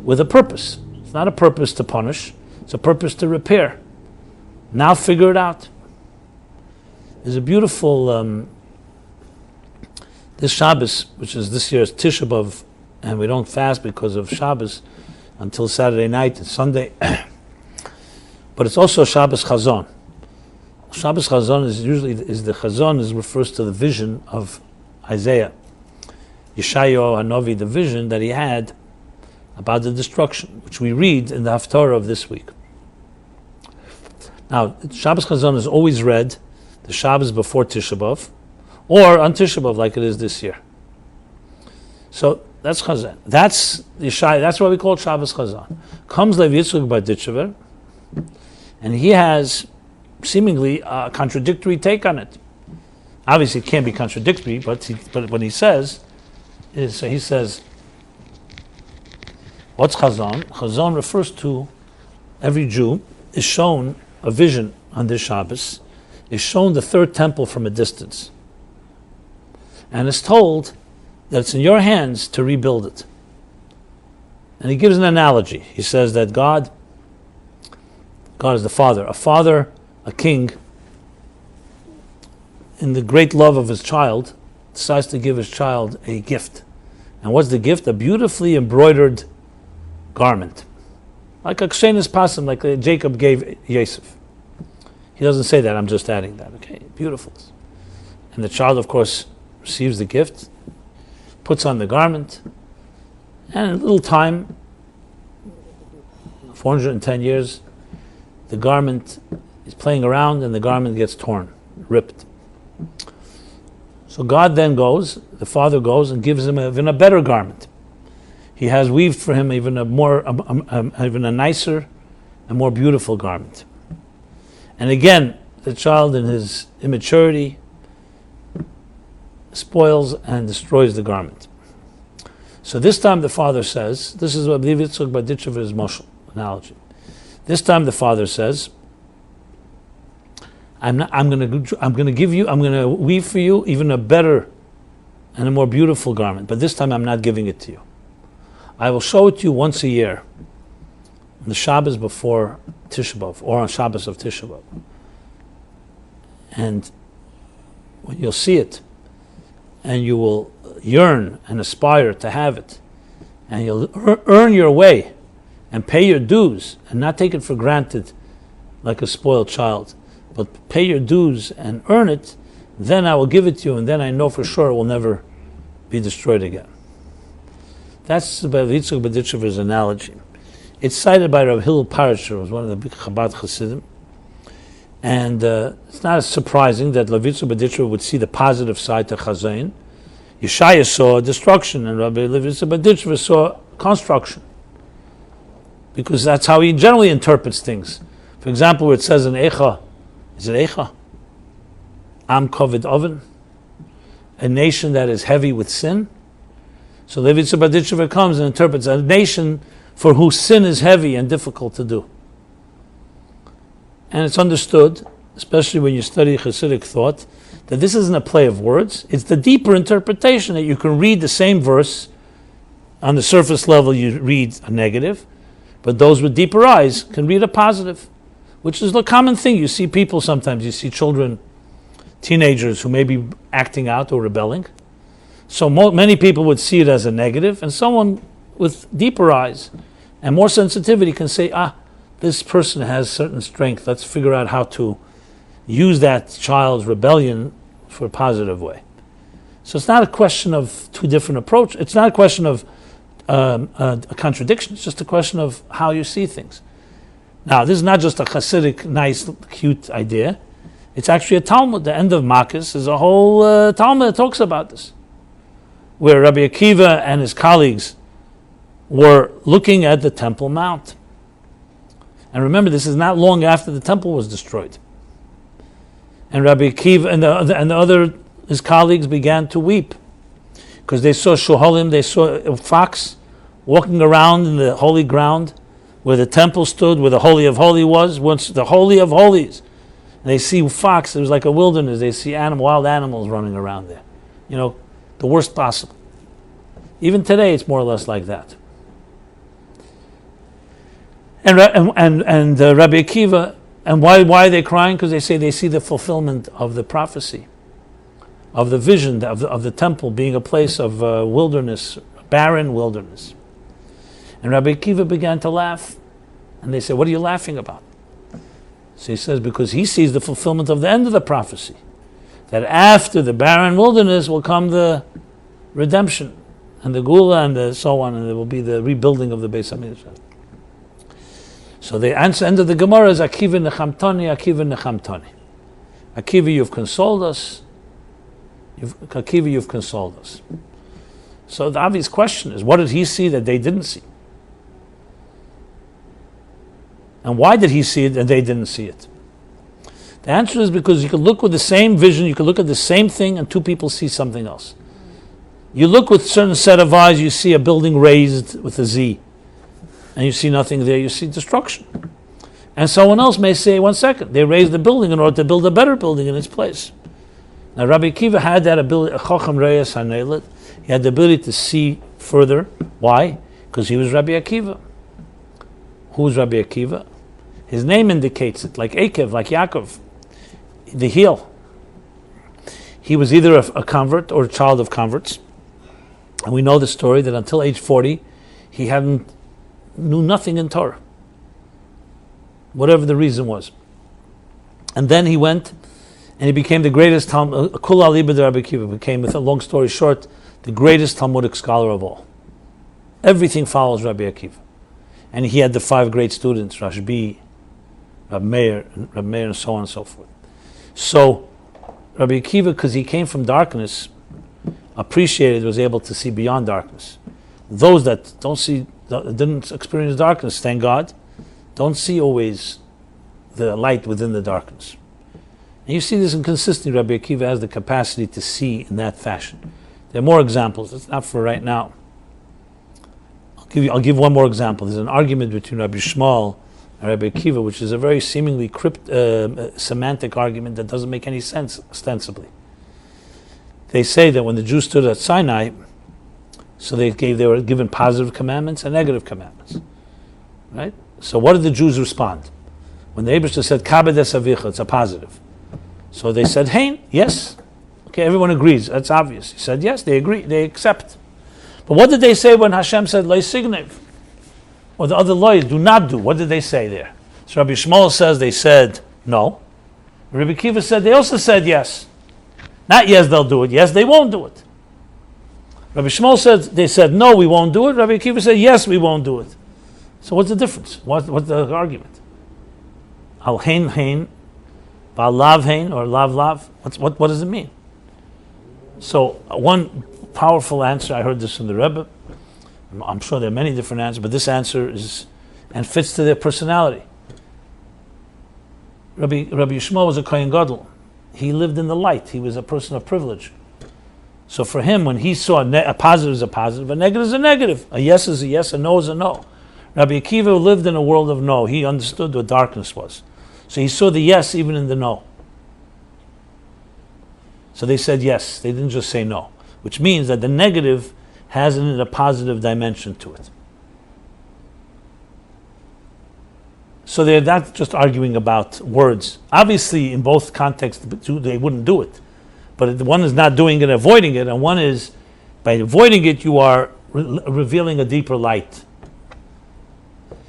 with a purpose. It's not a purpose to punish. It's a purpose to repair. Now figure it out. There's a beautiful, this Shabbos, which is this year's Tisha B'Av, and we don't fast because of Shabbos until Saturday night and Sunday. But it's also Shabbos Chazon. Shabbos Chazon refers to the vision of Isaiah. Yeshayahu Hanavi, the vision that he had about the destruction, which we read in the Haftarah of this week. Now, Shabbos Chazon is always read the Shabbos before Tisha B'Av, or on Tisha B'Av like it is this year. So that's Chazon. That's Yeshaya. That's why we call it Shabbos Chazon. Comes Lev Yitzchak Barditchever, and he has seemingly a contradictory take on it. Obviously, it can't be contradictory, but when he says, he says, What's Chazon? Chazon refers to every Jew is shown a vision on this Shabbos, is shown the third temple from a distance. And is told that it's in your hands to rebuild it. And he gives an analogy. He says that God is the father. A king, in the great love of his child, decides to give his child a gift. And what's the gift? A beautifully embroidered garment. Like a kshenis pasim, like Jacob gave Yosef. He doesn't say that, I'm just adding that. Okay, beautiful. And the child, of course, receives the gift, puts on the garment, and in a little time, 410 years, the garment is playing around and the garment gets torn, ripped. So God then goes, the father goes and gives him even a better garment. He has weaved for him even a nicer and more beautiful garment. And again, the child in his immaturity spoils and destroys the garment. So this time the father says, this is what I believe Yitzchak Baditchever's Moshel analogy. This time the father says, I'm going to weave for you even a better and a more beautiful garment, but this time I'm not giving it to you. I will show it to you once a year, on the Shabbos before Tisha B'Av, or on Shabbos of Tisha B'Av. And when you'll see it, and you will yearn and aspire to have it, and you'll earn your way and pay your dues and not take it for granted like a spoiled child, but pay your dues and earn it, then I will give it to you, and then I know for sure it will never be destroyed again. That's Rabbi Yitzchak Baditchever's analogy. It's cited by Rabbi Hillel Parasher, who was one of the big Chabad Chassidim. And it's not surprising that Rabbi Yitzchak Baditchever would see the positive side to Chazon. Yeshaya saw destruction, and Rabbi Yitzchak Baditchever saw construction. Because that's how he generally interprets things. For example, where it says in Eicha, is it Eicha? Am Kovid Oven, a nation that is heavy with sin. So Rabbi Yitzchak Baditchever comes and interprets a nation for whose sin is heavy and difficult to do. And it's understood, especially when you study Hasidic thought, that this isn't a play of words. It's the deeper interpretation that you can read the same verse. On the surface level, you read a negative, but those with deeper eyes can read a positive, which is the common thing. You see people sometimes, you see children, teenagers who may be acting out or rebelling. So many people would see it as a negative, and someone with deeper eyes and more sensitivity can say, this person has certain strength. Let's figure out how to use that child's rebellion for a positive way. So it's not a question of two different approaches. It's not a question of a contradiction. It's just a question of how you see things. Now, this is not just a Hasidic, nice, cute idea. It's actually a Talmud. The end of Makos is a whole Talmud that talks about this, where Rabbi Akiva and his colleagues were looking at the Temple Mount. And remember, this is not long after the temple was destroyed. And Rabbi Akiva and the other his colleagues began to weep because they saw Shohalim, they saw a fox walking around in the holy ground where the temple stood, where the Holy of Holies was, once the Holy of Holies. And they see fox, it was like a wilderness. They see wild animals running around there. The worst possible. Even today, it's more or less like that. And Rabbi Akiva, and why are they crying? Because they say they see the fulfillment of the prophecy, of the vision of the temple being a place of wilderness, barren wilderness. And Rabbi Akiva began to laugh, and they said, "What are you laughing about?" So he says, because he sees the fulfillment of the end of the prophecy, that after the barren wilderness will come the redemption, and the Gula, and so on, and there will be the rebuilding of the Beis HaMikdash. So the end of the Gemara is Akiva Nechamtani, Akiva Nechamtani. Akiva, you've consoled us. Akiva, you've consoled us. So the obvious question is, what did he see that they didn't see? And why did he see it and they didn't see it? The answer is because you could look with the same vision, you could look at the same thing, and two people see something else. You look with a certain set of eyes, you see a building raised with a Z. and you see nothing there, you see destruction. And someone else may say, 1 second, they raised the building in order to build a better building in its place. Now Rabbi Akiva had that ability, he had the ability to see further. Why? Because he was Rabbi Akiva. Who was Rabbi Akiva? His name indicates it, like Akev, like Yaakov, the heel. He was either a convert or a child of converts. And we know the story that until age 40, he knew nothing in Torah, whatever the reason was. And then he went and he became the greatest Talmud, Kul Aliba de Rabbi Akiva, became, with a long story short, the greatest Talmudic scholar of all. Everything follows Rabbi Akiva. And he had the 5 great students, Rashbi, Rabbi Meir, and so on and so forth. So, Rabbi Akiva, because he came from darkness, appreciated, was able to see beyond darkness. Those that didn't experience darkness, thank God, don't see always the light within the darkness. And you see this inconsistently. Rabbi Akiva has the capacity to see in that fashion. There are more examples. It's not for right now. I'll give one more example. There's an argument between Rabbi Shmuel and Rabbi Akiva, which is a very seemingly semantic argument that doesn't make any sense ostensibly. They say that when the Jews stood at Sinai, so they were given positive commandments and negative commandments, right? So what did the Jews respond? When the Eibishter said, Kabed es avicha, it's a positive. So they said, Hein, yes. Okay, everyone agrees, that's obvious. He said, yes, they agree, they accept. But what did they say when Hashem said, Lo signev? Or the other lawyers, do not do. What did they say there? So Rabbi Shmuel says they said no. Rabbi Akiva said they also said yes. Not yes, they'll do it. Yes, they won't do it. Rabbi Shmuel said they said no, we won't do it. Rabbi Akiva said yes, we won't do it. So what's the difference? What's the argument? Al hein hein, val lav hein, or lav lav. What does it mean? So one powerful answer, I heard this from the Rebbe. I'm sure there are many different answers, but this answer is and fits to their personality. Rabbi Yishmael was a Kohen Gadol. He lived in the light. He was a person of privilege. So for him, when he saw a positive is a positive, a negative is a negative. A yes is a yes, a no is a no. Rabbi Akiva lived in a world of no. He understood what darkness was. So he saw the yes even in the no. So they said yes. They didn't just say no. Which means that the negative has a positive dimension to it. So they're not just arguing about words. Obviously, in both contexts, they wouldn't do it. But one is not doing it, avoiding it, and one is, by avoiding it, you are revealing a deeper light.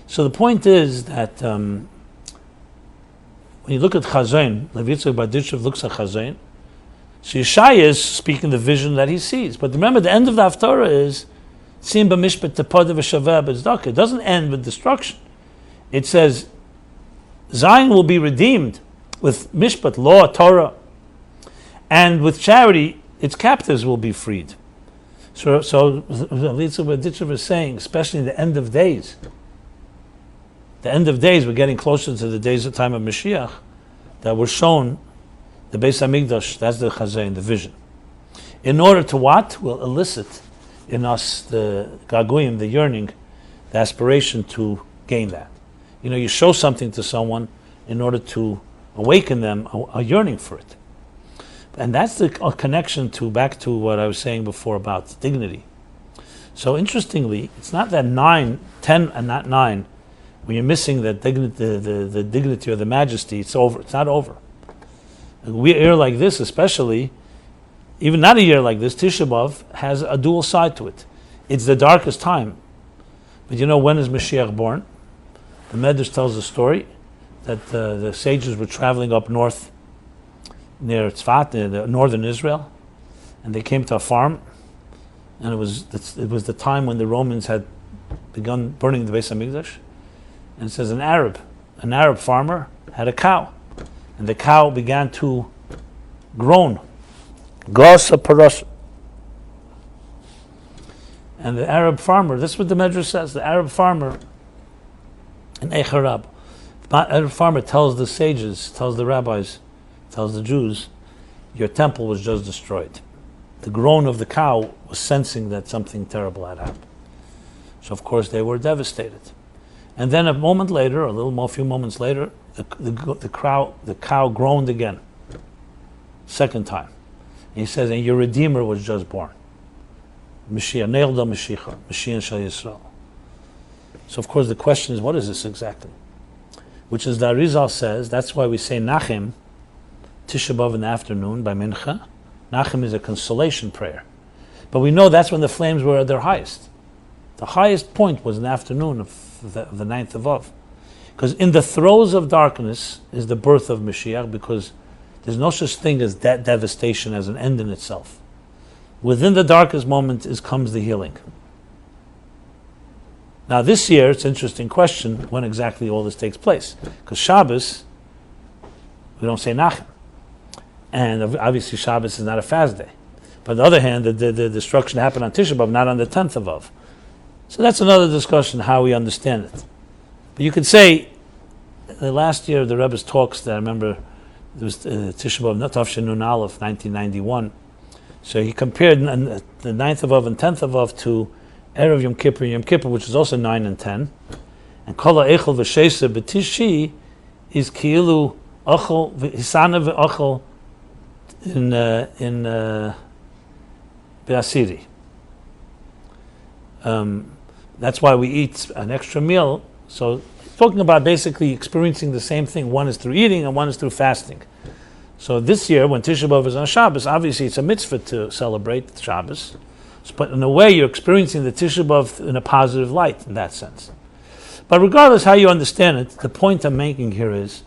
So the point is that when you look at Chazain, Levi Yitzchak Berditchev looks at Chazain, so Yeshaya is speaking the vision that he sees. But remember, the end of the Haftarah is Sim b'mishpat tepodah v'shaveh b'tzedakah. It doesn't end with destruction. It says Zion will be redeemed with mishpat, law, Torah, and with charity, its captives will be freed. So Yitzchak Berditchev is saying, especially in the end of days, we're getting closer to the days of time of Mashiach, that we're shown the Beis Hamikdash, that's the Chazain, the vision. In order to what? Will elicit in us the gaguim, the yearning, the aspiration to gain that. You know, you show something to someone in order to awaken them a yearning for it. And that's the connection back to what I was saying before about dignity. So interestingly, it's not that 10 and not 9, when you're missing that the dignity or the majesty, it's over. It's not over. A year like this, especially, even not a year like this, Tisha B'Av has a dual side to it. It's the darkest time. But you know, when is Mashiach born? The Medrash tells the story that the sages were traveling up north near Tzfat, near northern Israel, and they came to a farm, and it was the time when the Romans had begun burning the Beis Hamikdash. And it says an Arab farmer had a cow, and the cow began to groan, Gasa Parasa. And the Arab farmer, this is what the Medrash says, the Arab farmer in Echarab, the Arab farmer tells the sages, tells the rabbis, tells the Jews, your temple was just destroyed. The groan of the cow was sensing that something terrible had happened. So of course they were devastated. And then a moment later, a few moments later, the cow groaned again. Second time. And he says, and your Redeemer was just born. Mashiach, Neilda Mashiach, Mashiach Shal Yisrael. So of course the question is, what is this exactly? Which is, the Arizal says, that's why we say Nachem, Tisha B'Av in the afternoon by Mincha. Nachem is a consolation prayer. But we know that's when the flames were at their highest. The highest point was in the afternoon of the 9th of Av. Because in the throes of darkness is the birth of Mashiach, because there's no such thing as that devastation as an end in itself. Within the darkest moment comes the healing. Now this year, it's an interesting question when exactly all this takes place. Because Shabbos, we don't say Nachem. And obviously Shabbos is not a fast day. But on the other hand, the destruction happened on Tisha B'Av, not on the 10th of Av. So that's another discussion, how we understand it. But you could say, the last year, the Rebbe's talks that I remember, there was Tisha B'Av, Tafshin Nun Aleph, 1991. So he compared the 9th of Av and 10th of Av to Erev Yom Kippur, which is also 9 and 10. And Kol ha'echel v'sheisa b'tishi is ki'ilu achel v'hisana v'achel in Be'asiri. That's why we eat an extra meal. So talking about basically experiencing the same thing. One is through eating and one is through fasting. So this year, when Tisha B'Av is on Shabbos, obviously it's a mitzvah to celebrate Shabbos. But in a way, you're experiencing the Tisha B'Av in a positive light, in that sense. But regardless how you understand it, the point I'm making here is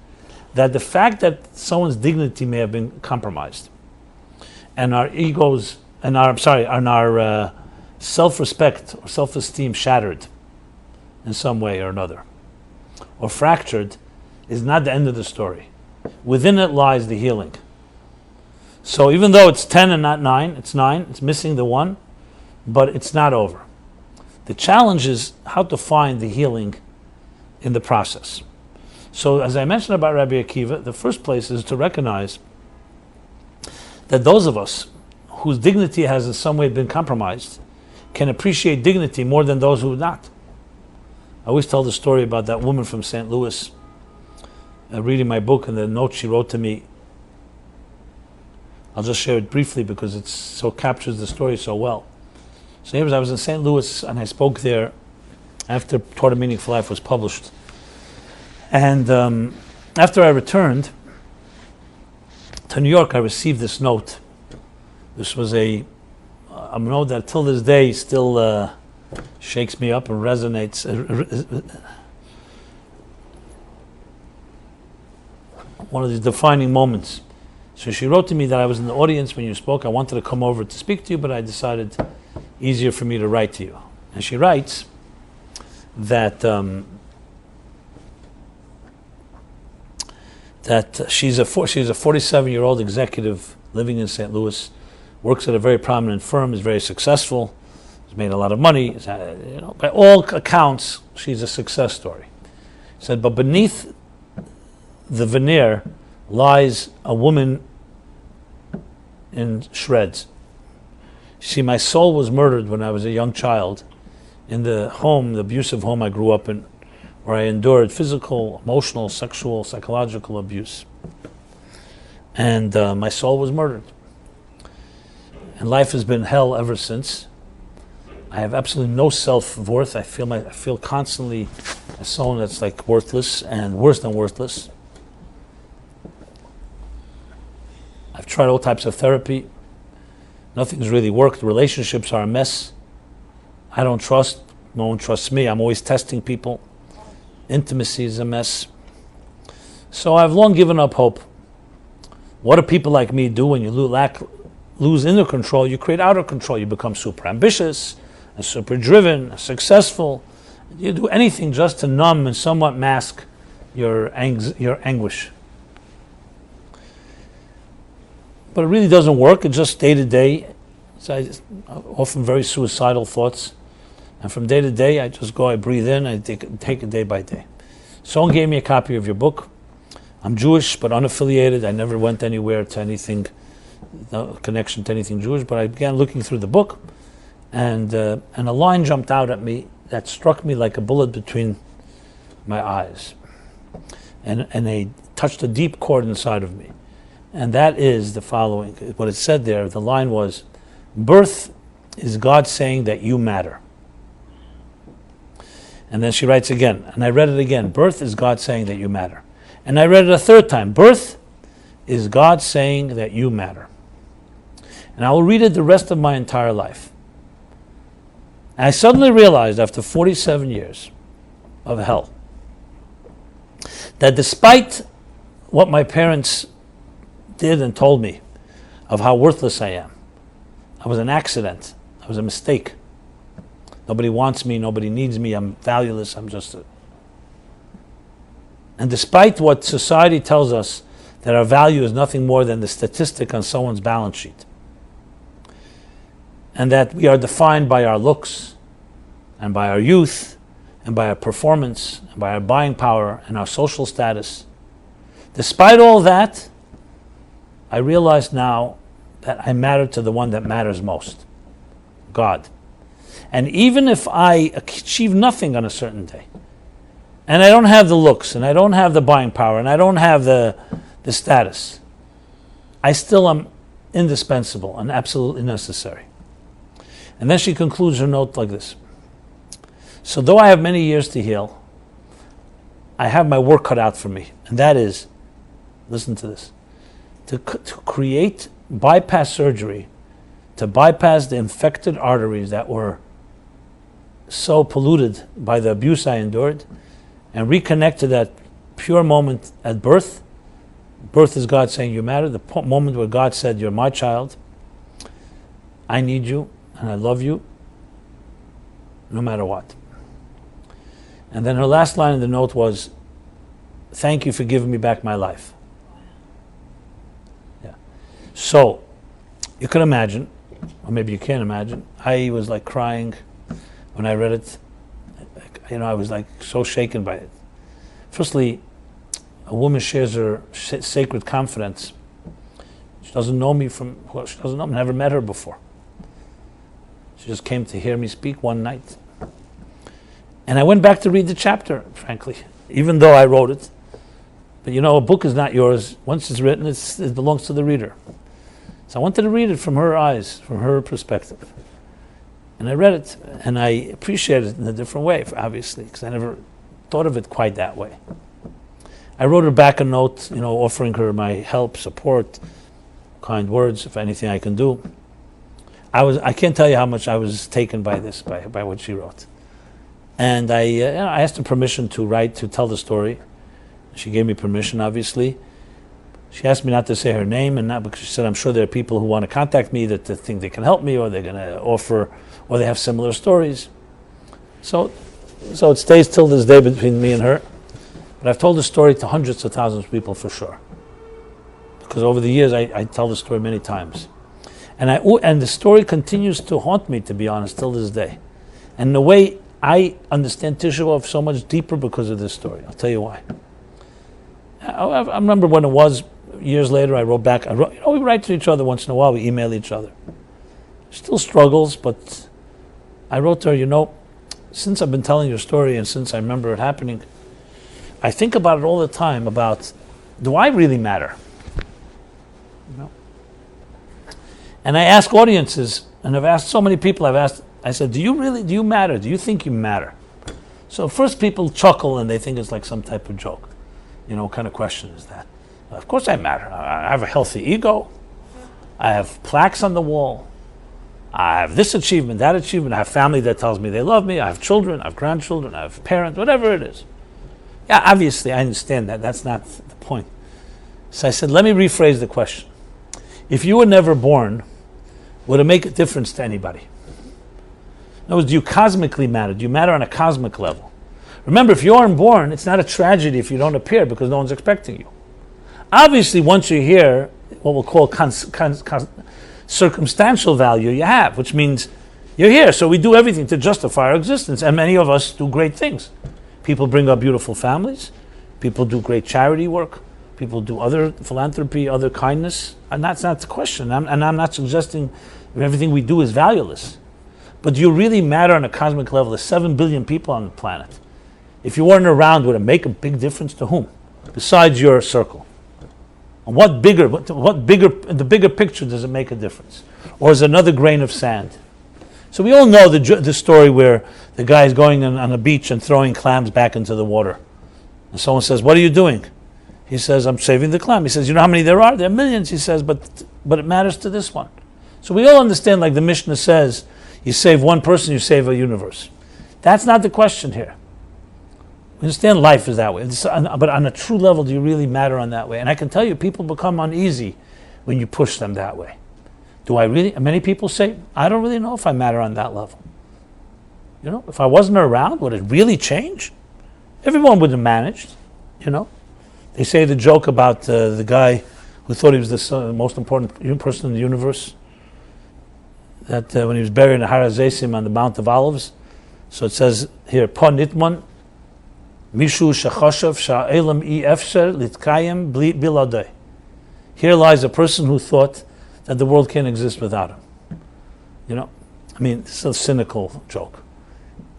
that the fact that someone's dignity may have been compromised, and our egos, and our self-respect or self-esteem shattered in some way or another, or fractured, is not the end of the story. Within it lies the healing. So even though it's 10 and not 9, it's 9, it's missing the 1, but it's not over. The challenge is how to find the healing in the process. So as I mentioned about Rabbi Akiva, the first place is to recognize that those of us whose dignity has in some way been compromised can appreciate dignity more than those who have not. I always tell the story about that woman from St. Louis reading my book, and the note she wrote to me. I'll just share it briefly because it so captures the story so well. So I was in St. Louis and I spoke there after Torah Meaningful Life was published. And after I returned to New York, I received this note. This was a note that till this day still shakes me up and resonates. One of these defining moments. So she wrote to me that I was in the audience when you spoke. I wanted to come over to speak to you, but I decided easier for me to write to you. And she writes that she's a 47-year-old executive living in St. Louis, works at a very prominent firm, is very successful, has made a lot of money. By all accounts, she's a success story. She said, but beneath the veneer lies a woman in shreds. See, my soul was murdered when I was a young child in the home, the abusive home I grew up in, where I endured physical, emotional, sexual, psychological abuse. And my soul was murdered. And life has been hell ever since. I have absolutely no self-worth. I feel constantly as someone that's like worthless and worse than worthless. I've tried all types of therapy. Nothing's really worked. Relationships are a mess. I don't trust. No one trusts me. I'm always testing people. Intimacy is a mess. So I've long given up hope. What do people like me do when you lose inner control? You create outer control. You become super ambitious, and super driven, and successful. You do anything just to numb and somewhat mask your anguish. But it really doesn't work. It's just day to day. So often very suicidal thoughts. And from day to day, I just go, I breathe in, I take it day by day. Someone gave me a copy of your book. I'm Jewish, but unaffiliated. I never went anywhere to anything, no connection to anything Jewish. But I began looking through the book, and a line jumped out at me that struck me like a bullet between my eyes. And they touched a deep chord inside of me. And that is the following. What it said there, the line was, birth is God saying that you matter. And then she writes again, and I read it again, birth is God saying that you matter. And I read it a third time, birth is God saying that you matter. And I will read it the rest of my entire life. And I suddenly realized after 47 years of hell that despite what my parents did and told me of how worthless I am, I was an accident, I was a mistake. Nobody wants me, nobody needs me, I'm valueless, I'm just a... And despite what society tells us, that our value is nothing more than the statistic on someone's balance sheet, and that we are defined by our looks, and by our youth, and by our performance, and by our buying power, and our social status. Despite all that, I realize now that I matter to the one that matters most, God. And even if I achieve nothing on a certain day, and I don't have the looks, and I don't have the buying power, and I don't have the status, I still am indispensable and absolutely necessary. And then she concludes her note like this. So though I have many years to heal, I have my work cut out for me. And that is, listen to this, to create bypass surgery, to bypass the infected arteries that were so polluted by the abuse I endured, and reconnect to that pure moment at birth. Birth is God saying you matter, the moment where God said, you're my child, I need you, and I love you, no matter what. And then her last line in the note was, thank you for giving me back my life. Yeah. So, you can imagine, or maybe you can't imagine, I was like crying when I read it. I was like so shaken by it. Firstly, a woman shares her sacred confidence. She doesn't know me never met her before. She just came to hear me speak one night. And I went back to read the chapter, frankly, even though I wrote it. But a book is not yours. Once it's written, it belongs to the reader. So I wanted to read it from her eyes, from her perspective. And I read it, and I appreciated it in a different way, obviously, because I never thought of it quite that way. I wrote her back a note, offering her my help, support, kind words, if anything I can do. I can't tell you how much I was taken by this, by what she wrote. And I asked her permission to tell the story. She gave me permission, obviously. She asked me not to say her name, and not because she said, I'm sure there are people who want to contact me that think they can help me, or they're going to offer, or they have similar stories. So it stays till this day between me and her. But I've told the story to hundreds of thousands of people for sure. Because over the years, I tell the story many times. And the story continues to haunt me, to be honest, till this day. And the way I understand Tisha B'Av so much deeper because of this story. I'll tell you why. I remember when it was, years later, I wrote back. We write to each other once in a while. We email each other. Still struggles, but I wrote to her, since I've been telling your story and since I remember it happening, I think about it all the time about, do I really matter? And I ask audiences, and I've asked so many people, I said, do you matter? Do you think you matter? So first people chuckle and they think it's like some type of joke. What kind of question is that? Of course I matter. I have a healthy ego. I have plaques on the wall. I have this achievement, that achievement. I have family that tells me they love me. I have children, I have grandchildren, I have parents, whatever it is. Yeah, obviously I understand that. That's not the point. So I said, let me rephrase the question. If you were never born, would it make a difference to anybody? In other words, do you cosmically matter? Do you matter on a cosmic level? Remember, if you aren't born, it's not a tragedy if you don't appear because no one's expecting you. Obviously, once you're here, what we'll call circumstantial value you have, which means you're here, so we do everything to justify our existence, and many of us do great things. People bring up beautiful families, people do great charity work, people do other philanthropy, other kindness, and that's not the question. I'm not suggesting everything we do is valueless. But do you really matter on a cosmic level? There's 7 billion people on the planet. if you weren't around, would it make a big difference to whom? Besides your circle. And what bigger, the bigger picture does it make a difference? Or is it another grain of sand? So we all know the story where the guy is going on a beach and throwing clams back into the water. And someone says, what are you doing? He says, I'm saving the clam. He says, you know how many there are? There are millions. He says, but it matters to this one. So we all understand, like the Mishnah says, you save one person, you save a universe. That's not the question here. We understand life is that way. But on a true level, do you really matter on that way? And I can tell you, people become uneasy when you push them that way. Do I really? Many people say, I don't really know if I matter on that level. You know, if I wasn't around, would it really change? Everyone would have managed, you know. They say the joke about the guy who thought he was the most important person in the universe, that when he was buried in Har HaZeisim on the Mount of Olives. So it says here, Pa Nitman, Mishu Shachashav Sha'elam I Efsher Litkayim Biladei. Here lies a person who thought that the world can't exist without him. You know, I mean, it's a cynical joke.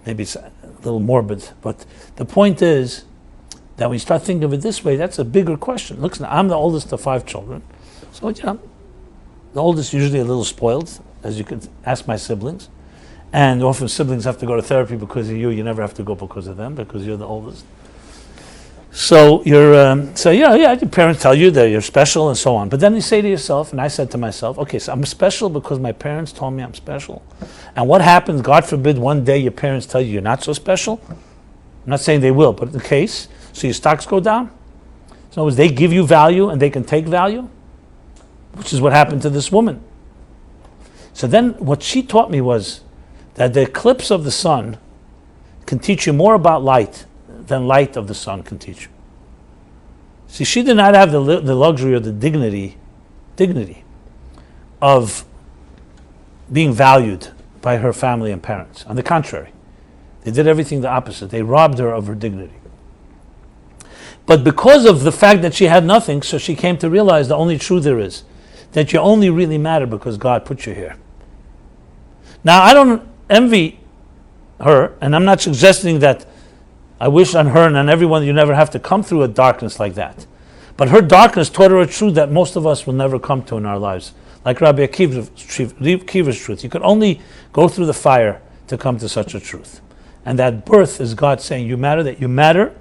Maybe it's a little morbid, but the point is that when you start thinking of it this way, that's a bigger question. Look, I'm the oldest of 5 children, so you know, the oldest usually a little spoiled, as you could ask my siblings. And often siblings have to go to therapy because of you. You never have to go because of them, because you're the oldest. So your parents tell you that you're special and so on. But then you say to yourself, and I said to myself, okay, so I'm special because my parents told me I'm special. And what happens, God forbid, one day your parents tell you you're not so special? I'm not saying they will, but in the case, so your stocks go down? So in other words, they give you value and they can take value? Which is what happened to this woman. So then what she taught me was that the eclipse of the sun can teach you more about light than light of the sun can teach you. See, she did not have the luxury or the dignity of being valued by her family and parents. On the contrary, they did everything the opposite. They robbed her of her dignity. But because of the fact that she had nothing, so she came to realize the only truth there is, that you only really matter because God put you here. Now, I don't envy her, and I'm not suggesting that I wish on her and on everyone you never have to come through a darkness like that. But her darkness taught her a truth that most of us will never come to in our lives. Like Rabbi Akiva's truth. You could only go through the fire to come to such a truth. And that birth is God saying, you matter, that you matter.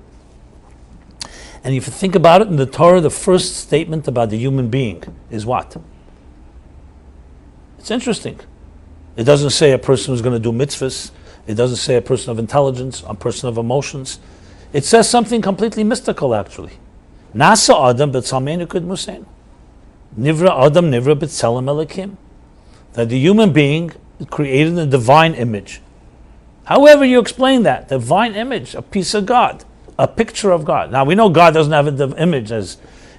And if you think about it, in the Torah, the first statement about the human being is what? It's interesting. It doesn't say a person who's going to do mitzvahs. It doesn't say a person of intelligence, a person of emotions. It says something completely mystical, actually. Nasa Adam b'tzalmeinu k'dmusenu. Nivra Adam nivra b'tzelem Elokim. That the human being is created in the divine image. However you explain that, divine image, a piece of God, a picture of God. Now we know God doesn't have an image, as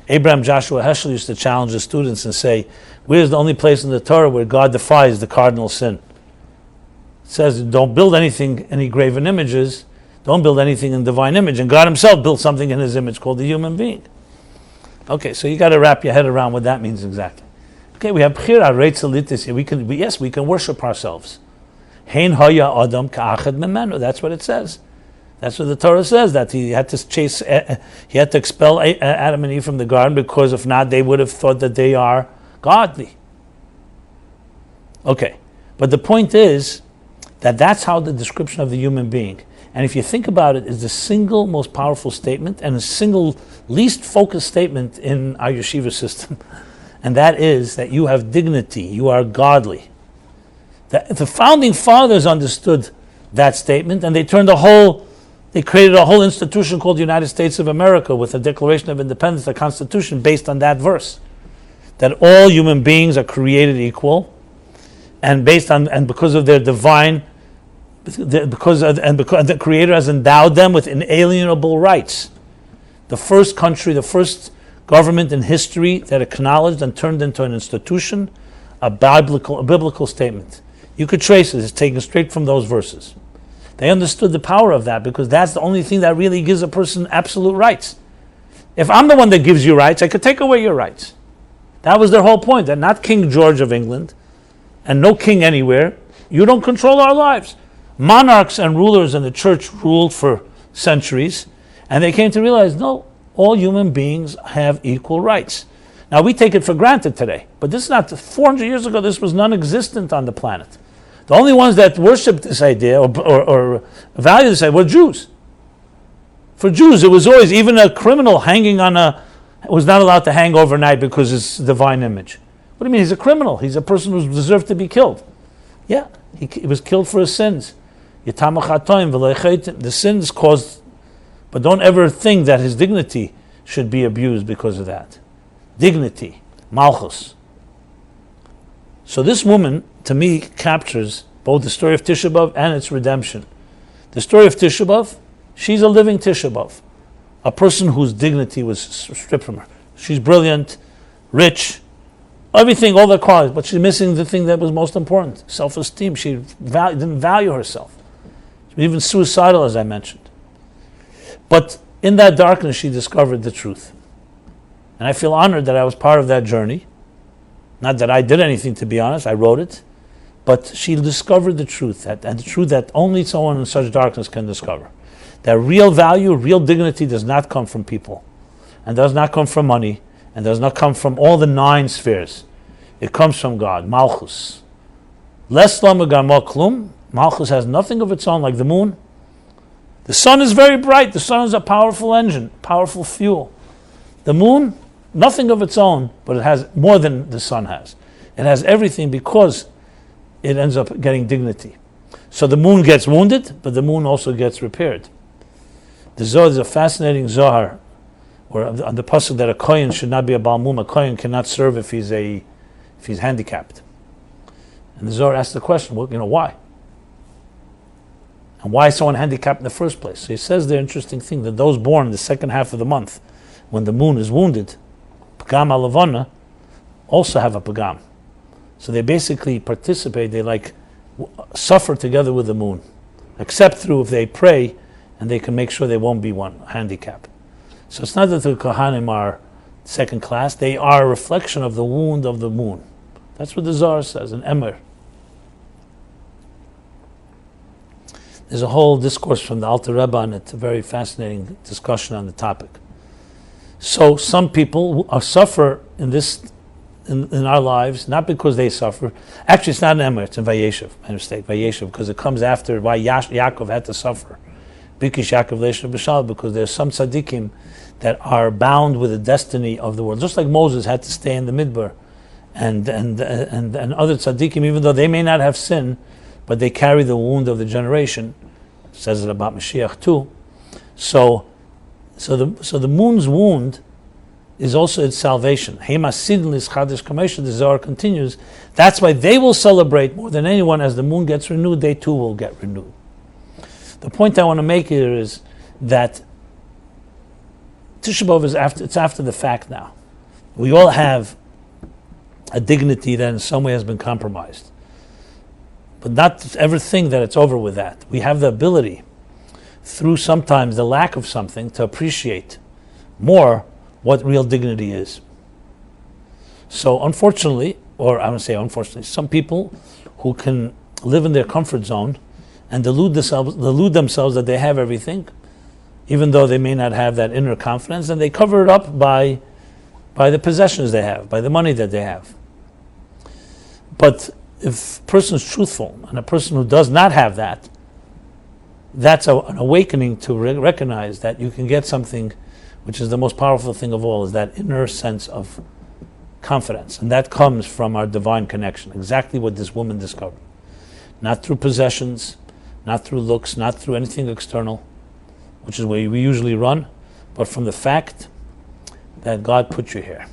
Abraham Joshua Heschel used to challenge the students and say, where's the only place in the Torah where God defies the cardinal sin? It says, don't build anything, any graven images, don't build anything in divine image. And God himself built something in his image called the human being. Okay, so you got to wrap your head around what that means exactly. Okay, we have Bchira Reitzelitis here. We can worship ourselves. Hein haya adam ka'achad memenu. That's what it says. That's what the Torah says, that he had to expel Adam and Eve from the garden, because if not, they would have thought that they are godly. Okay, but the point is that that's how the description of the human being, and if you think about it, is the single most powerful statement and the single least focused statement in our yeshiva system, and that is that you have dignity, you are godly. The founding fathers understood that statement, and they created a whole institution called the United States of America with a Declaration of Independence, a Constitution based on that verse, that all human beings are created equal, and because of their divine, because the Creator has endowed them with inalienable rights. The first country, the first government in history that acknowledged and turned into an institution, a biblical statement. You could trace it; it's taken straight from those verses. They understood the power of that, because that's the only thing that really gives a person absolute rights. If I'm the one that gives you rights, I could take away your rights. That was their whole point, that not King George of England and no king anywhere, you don't control our lives. Monarchs and rulers in the church ruled for centuries, and they came to realize, no, all human beings have equal rights. Now, we take it for granted today, but this is not, 400 years ago, this was non-existent on the planet. The only ones that worshipped this idea or valued this idea were Jews. For Jews, it was always, even a criminal hanging was not allowed to hang overnight because it's divine image. What do you mean? He's a criminal. He's a person who deserved to be killed. Yeah, he was killed for his sins. The sins caused, but don't ever think that his dignity should be abused because of that. Dignity, malchus. So this woman, to me, captures both the story of Tisha B'Av and its redemption. The story of Tisha B'Av, she's a living Tisha B'Av, a person whose dignity was stripped from her. She's brilliant, rich, everything, all the qualities, but she's missing the thing that was most important, self-esteem. She didn't value herself. She was even suicidal, as I mentioned. But in that darkness, she discovered the truth. And I feel honored that I was part of that journey. Not that I did anything, to be honest, I wrote it. But she discovered the truth, and the truth that only someone in such darkness can discover. That real value, real dignity does not come from people, and does not come from money, and does not come from all the 9 spheres. It comes from God, Malchus. Les lo megarmo klum. Malchus has nothing of its own, like the moon. The sun is very bright. The sun is a powerful engine, powerful fuel. The moon, nothing of its own, but it has more than the sun has. It has everything because it ends up getting dignity. So the moon gets wounded, but the moon also gets repaired. The Zohar is a fascinating Zohar, where on the pasuk that a kohen should not be a Baal Mum. A kohen cannot serve if he's handicapped. And the Zohar asks the question, well, why? And why is someone handicapped in the first place? So he says the interesting thing that those born in the second half of the month, when the moon is wounded, Pagam alavana, also have a Pagam. So they basically participate, they suffer together with the moon, except through if they pray, and they can make sure they won't be one handicap. So it's not that the Kohanim are second class, they are a reflection of the wound of the moon. That's what the Zohar says in Emer. There's a whole discourse from the Alter Rebbe on it, a very fascinating discussion on the topic. So some people suffer in our lives, not because they suffer. Actually, it's not in Emer, it's in Vayeshev. My mistake, Vayeshev, because it comes after why Yaakov had to suffer. Bikish Yaakov Leishav B'Shal, because there's some tzaddikim that are bound with the destiny of the world. Just like Moses had to stay in the Midbar, and other tzaddikim, even though they may not have sin, but they carry the wound of the generation. It says it about Mashiach too. So the moon's wound is also its salvation. The Zohar continues. That's why they will celebrate more than anyone. As the moon gets renewed, they too will get renewed. The point I want to make here is that Tisha B'Av it's after the fact now. We all have a dignity that in some way has been compromised. But not ever think that it's over with that. We have the ability, through sometimes the lack of something, to appreciate more what real dignity is. So unfortunately, or I would say unfortunately, some people who can live in their comfort zone and delude themselves that they have everything, even though they may not have that inner confidence, and they cover it up by the possessions they have, by the money that they have. But if a person is truthful and a person who does not have that, that's an awakening to recognize that you can get something which is the most powerful thing of all, is that inner sense of confidence. And that comes from our divine connection, exactly what this woman discovered. Not through possessions, not through looks, not through anything external, which is where we usually run, but from the fact that God put you here.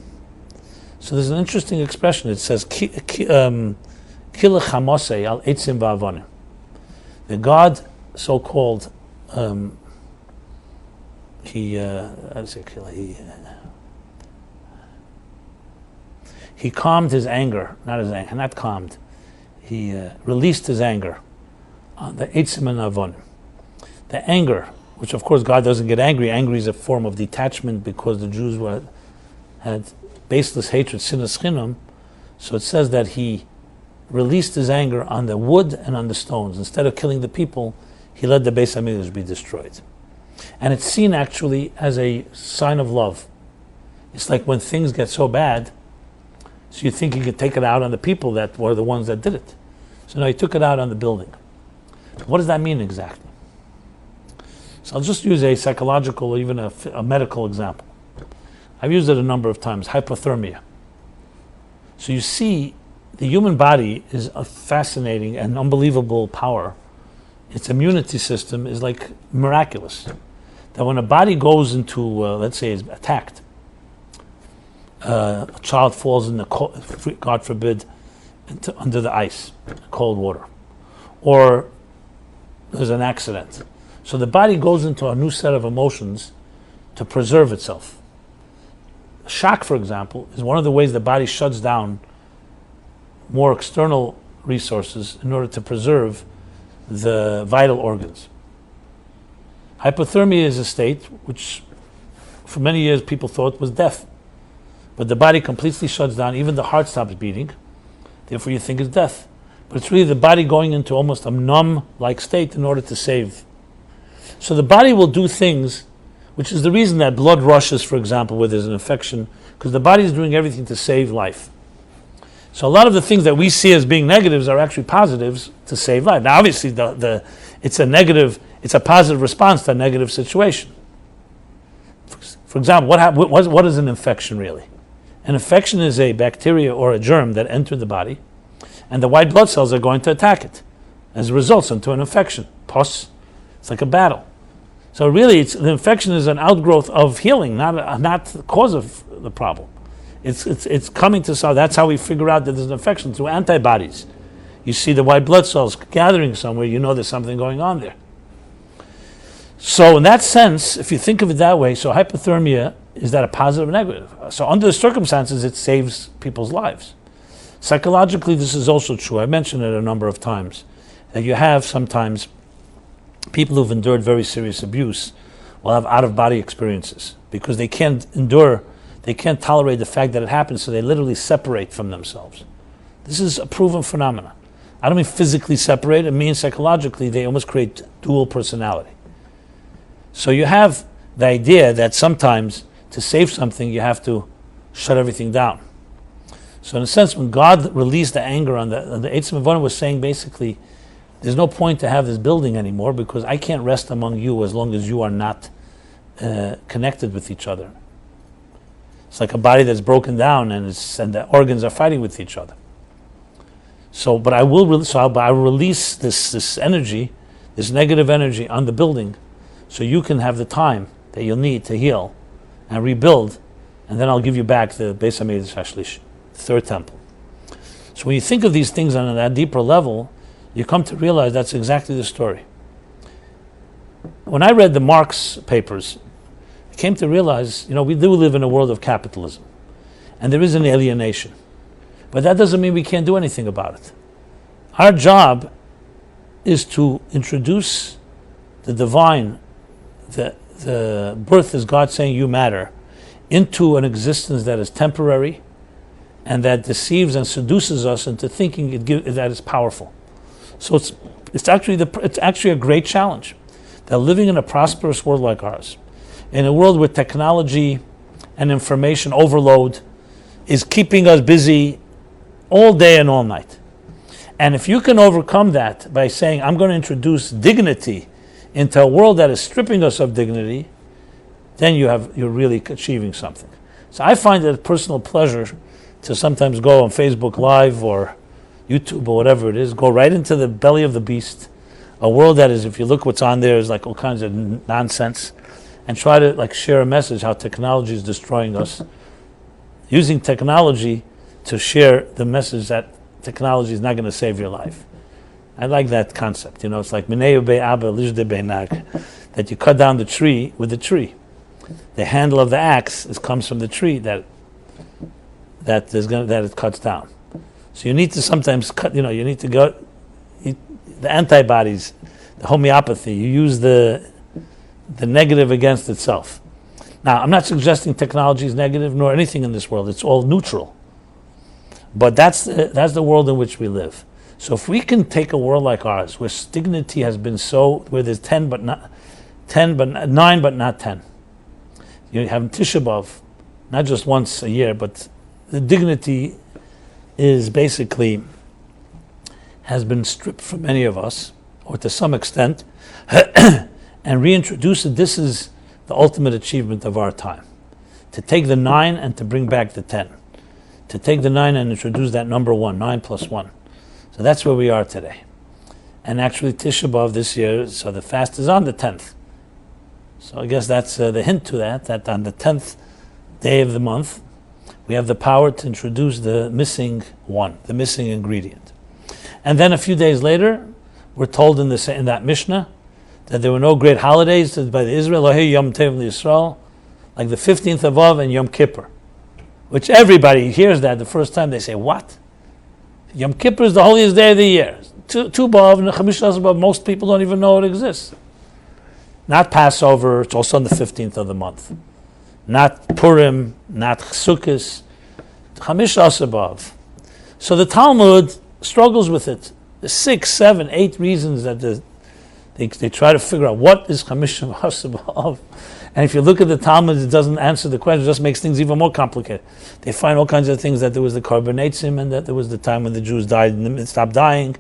So there's an interesting expression. It says, the God, so-called, he calmed his anger, not calmed. He released his anger on the Eitzim and Avon. The anger, which of course God doesn't get angry. Angry is a form of detachment because the Jews had baseless hatred, sinas chinam. So it says that he released his anger on the wood and on the stones. Instead of killing the people, he let the Beis HaMikdash be destroyed. And it's seen actually as a sign of love. It's like when things get so bad, so you think you could take it out on the people that were the ones that did it. So now he took it out on the building. What does that mean exactly? So I'll just use a psychological or even a medical example. I've used it a number of times, hypothermia. So you see, the human body is a fascinating and unbelievable power. Its immunity system is like miraculous. That when a body goes into, let's say, is attacked, a child falls in the God forbid, under the ice, cold water, or there's an accident. So the body goes into a new set of emotions to preserve itself. Shock, for example, is one of the ways the body shuts down more external resources in order to preserve the vital organs. Hypothermia is a state which for many years people thought was death. But the body completely shuts down, even the heart stops beating, therefore you think it's death. But it's really the body going into almost a numb-like state in order to save. So the body will do things, which is the reason that blood rushes, for example, where there's an infection, because the body is doing everything to save life. So a lot of the things that we see as being negatives are actually positives to save life. Now obviously it's a positive response to a negative situation. For example, what is an infection really? An infection is a bacteria or a germ that entered the body, and the white blood cells are going to attack it. As a result, into an infection. Pus, it's like a battle. So really, the infection is an outgrowth of healing, not the cause of the problem. It's coming to solve. That's how we figure out that there's an infection, through antibodies. You see the white blood cells gathering somewhere, you know there's something going on there. So in that sense, if you think of it that way, so hypothermia, is that a positive or negative? So under the circumstances, it saves people's lives. Psychologically, this is also true. I mentioned it a number of times, that you have sometimes people who've endured very serious abuse will have out-of-body experiences because they can't tolerate the fact that it happens, so they literally separate from themselves. This is a proven phenomenon. I don't mean physically separate, it means psychologically they almost create dual personality. So you have the idea that sometimes to save something you have to shut everything down. So in a sense, when God released the anger on the Eitzim Avon was saying basically, there's no point to have this building anymore because I can't rest among you as long as you are not connected with each other. It's like a body that's broken down and the organs are fighting with each other. So, but I will release this energy, this negative energy on the building, so you can have the time that you'll need to heal and rebuild, and then I'll give you back the Beis HaMikdash HaShlishi, the third temple. So when you think of these things on that deeper level, you come to realize that's exactly the story. When I read the Marx papers, I came to realize, we do live in a world of capitalism, and there is an alienation. But that doesn't mean we can't do anything about it. Our job is to introduce the divine, the birth is God saying you matter, into an existence that is temporary and that deceives and seduces us into thinking that it's powerful. So it's actually a great challenge. That living in a prosperous world like ours, in a world where technology and information overload is keeping us busy all day and all night. And if you can overcome that by saying, I'm going to introduce dignity into a world that is stripping us of dignity, then you're really achieving something. So I find it a personal pleasure to sometimes go on Facebook Live or YouTube or whatever it is, go right into the belly of the beast, a world that is, if you look what's on there, is like all kinds of nonsense, and try to share a message how technology is destroying us, using technology to share the message that technology is not going to save your life. I like that concept. It's like that you cut down the tree with the tree. The handle of the axe comes from the tree that it cuts down. So you need to sometimes cut. You need to go the antibodies, the homeopathy. You use the negative against itself. Now, I'm not suggesting technology is negative nor anything in this world. It's all neutral. But that's the world in which we live. So if we can take a world like ours, where dignity has been where there's 10 9, but not 10. You have Tisha B'Av, not just once a year, but the dignity is basically has been stripped from many of us, or to some extent, and reintroduce it. This is the ultimate achievement of our time. To take the 9 and to bring back the 10. To take the 9 and introduce that number 1, 9 plus 1. So that's where we are today. And actually Tisha B'Av this year, so the fast is on the 10th. So I guess that's the hint to that on the 10th day of the month, we have the power to introduce the missing one, the missing ingredient. And then a few days later, we're told in that Mishnah that there were no great holidays by the Israel, Yom Tov Yisrael, like the 15th of Av and Yom Kippur, which everybody hears that the first time they say, what? Yom Kippur is the holiest day of the year. Tu B'Av and Chamish B'Av, most people don't even know it exists. Not Passover, it's also on the 15th of the month. Not Purim, not Sukkot, Chamish B'Av. So the Talmud struggles with it. There's 6, 7, 8 reasons that they try to figure out what is Chamish B'Av. And if you look at the Talmud, it doesn't answer the question, it just makes things even more complicated. They find all kinds of things, that there was the Korban Eitzim, and that there was the time when the Jews died and stopped dying.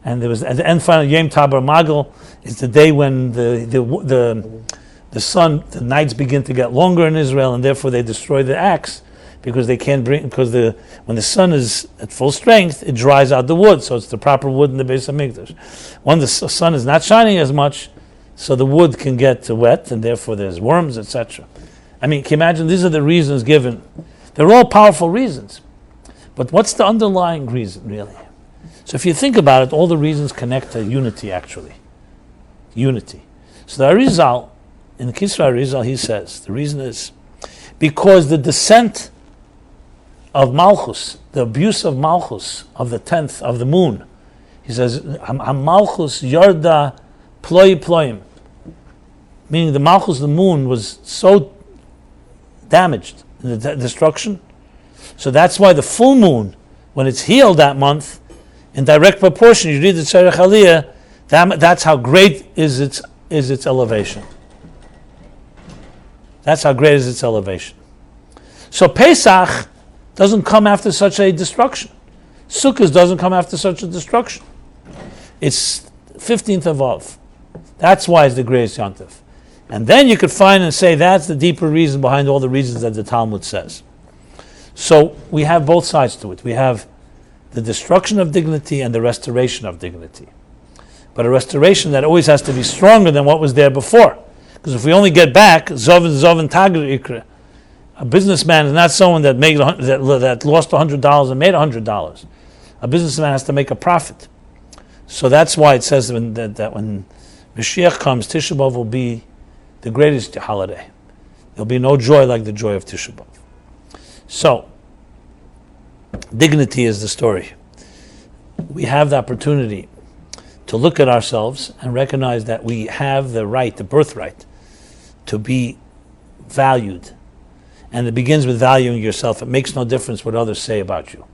And there was, at the end, finally, Yom Tabar Magel is the day when the the nights begin to get longer in Israel, and therefore they destroy the axe, because they can't bring, when the sun is at full strength, it dries out the wood, so it's the proper wood in the Beis HaMikdash. When the sun is not shining as much, so the wood can get wet, and therefore there's worms, etc. I mean, can you imagine, these are the reasons given. They're all powerful reasons. But what's the underlying reason, really? So if you think about it, all the reasons connect to unity, actually. Unity. So the Arizal, in the Kisra Arizal, he says, the reason is because the descent of Malchus, the abuse of Malchus, of the 10th, of the moon, he says, Malchus Yarda Ploi Ploim, meaning the Malchus, the moon, was so damaged in the destruction. So that's why the full moon, when it's healed that month, in direct proportion, you read the Tzarech Aliyah, that's how great is its elevation. That's how great is its elevation. So Pesach doesn't come after such a destruction. Sukkot doesn't come after such a destruction. It's 15th of Av. That's why it's the greatest Yontif. And then you could find and say that's the deeper reason behind all the reasons that the Talmud says. So we have both sides to it. We have the destruction of dignity and the restoration of dignity. But a restoration that always has to be stronger than what was there before. Because if we only get back, Zov and Tagir Ikra, a businessman is not someone that lost $100 and made $100. A businessman has to make a profit. So that's why it says that when Mashiach comes, Tisha B'Av will be the greatest holiday. There'll be no joy like the joy of Tisha B'Av. So, dignity is the story. We have the opportunity to look at ourselves and recognize that we have the right, the birthright, to be valued. And it begins with valuing yourself. It makes no difference what others say about you.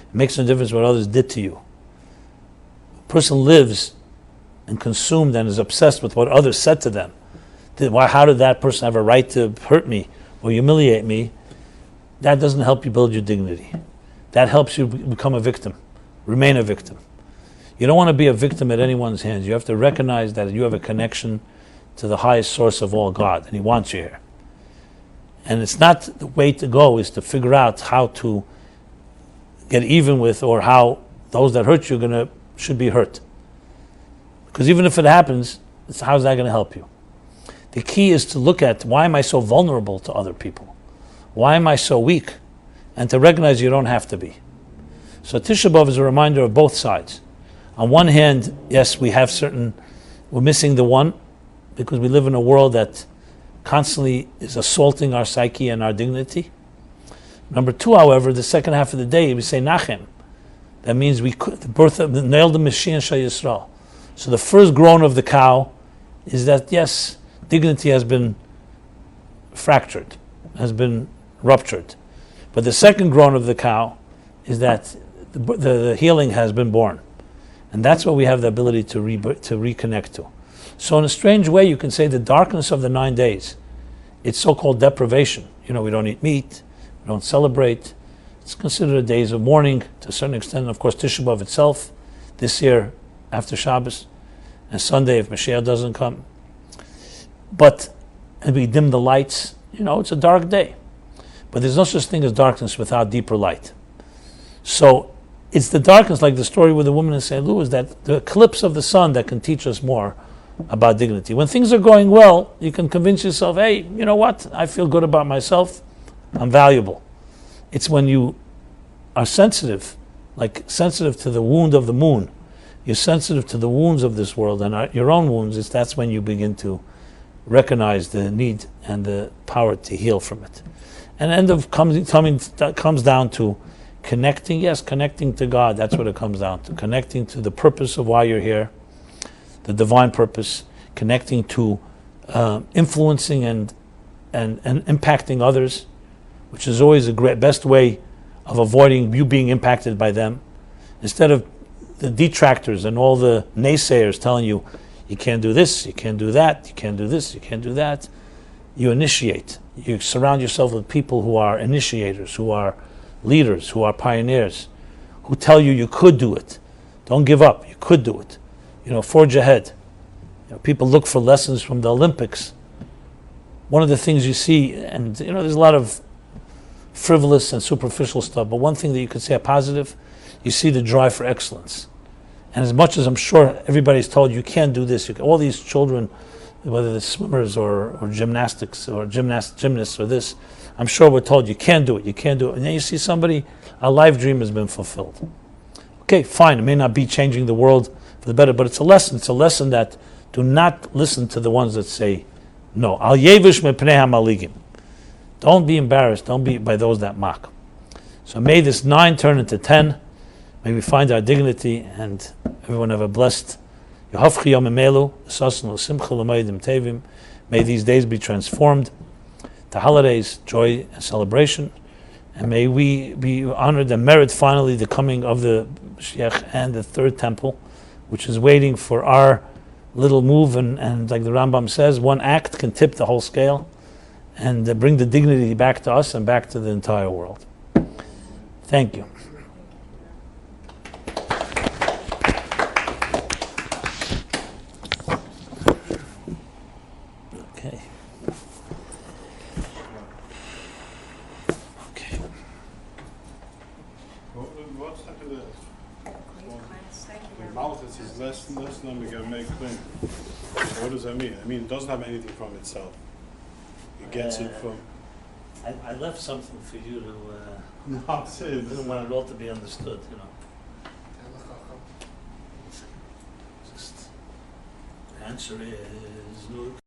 It makes no difference what others did to you. A person lives and consumed and is obsessed with what others said to them. How did that person have a right to hurt me or humiliate me? That doesn't help you build your dignity. That helps you become a victim, remain a victim. You don't want to be a victim at anyone's hands. You have to recognize that you have a connection to the highest source of all, God, and He wants you here. And it's not the way to go is to figure out how to get even with, or how those that hurt you should be hurt. Because even if it happens, how's that going to help you? The key is to look at, why am I so vulnerable to other people? Why am I so weak? And to recognize you don't have to be. So Tisha B'Av is a reminder of both sides. On one hand, yes, we're missing the one, because we live in a world that constantly is assaulting our psyche and our dignity. Number two, however, the second half of the day, we say Nachem. That means the birth of the Neil the Mashiach Shal Yisrael. So the first groan of the cow is that, yes, dignity has been fractured, has been ruptured. But the second groan of the cow is that the healing has been born. And that's what we have the ability to reconnect to. So in a strange way, you can say the darkness of the 9 days, it's so-called deprivation. We don't eat meat, we don't celebrate. It's considered days of mourning to a certain extent. Of course, Tisha B'Av itself, this year after Shabbos, and Sunday if Mashiach doesn't come. And we dim the lights. It's a dark day. But there's no such thing as darkness without deeper light. So it's the darkness, like the story with the woman in St. Louis, that the eclipse of the sun that can teach us more about dignity. When things are going well, you can convince yourself, hey, you know what? I feel good about myself. I'm valuable. It's when you are sensitive, like sensitive to the wound of the moon. You're sensitive to the wounds of this world and your own wounds. That's when you begin to recognize the need and the power to heal from it. And comes down to connecting to God. That's what it comes down to. Connecting to the purpose of why you're here, the divine purpose, connecting to influencing and impacting others, which is always the best way of avoiding you being impacted by them. Instead of the detractors and all the naysayers telling you, you can't do this, you can't do that, you can't do this, you can't do that, you initiate. You surround yourself with people who are initiators, who are leaders, who are pioneers, who tell you could do it. Don't give up, you could do it. Forge ahead. People look for lessons from the Olympics. One of the things you see, and there's a lot of frivolous and superficial stuff, but one thing that you could say a positive, you see the drive for excellence. And as much as I'm sure everybody's told you can't do this, all these children, whether it's swimmers or gymnastics or gymnasts or this, I'm sure we're told you can't do it. And then you see somebody, a life dream has been fulfilled. Okay, fine, it may not be changing the world for the better, but it's a lesson. It's a lesson that do not listen to the ones that say no. Al yevish mepnei hamaligim. Don't be embarrassed. Don't be by those that mock. So may this 9 turn into 10. May we find our dignity, and everyone have a blessed Yohavchi Yom Emelu, Sasan L'Simcha L'Moedim Tevim. May these days be transformed to holidays, joy and celebration, and may we be honored and merit finally the coming of the Mashiach and the third temple, which is waiting for our little move, and like the Rambam says, one act can tip the whole scale and bring the dignity back to us and back to the entire world. Thank you. Less number can make clean. What does that mean? It doesn't have anything from itself. It gets it from. I left something for you to. No, I didn't want it all to be understood, Just answer is look.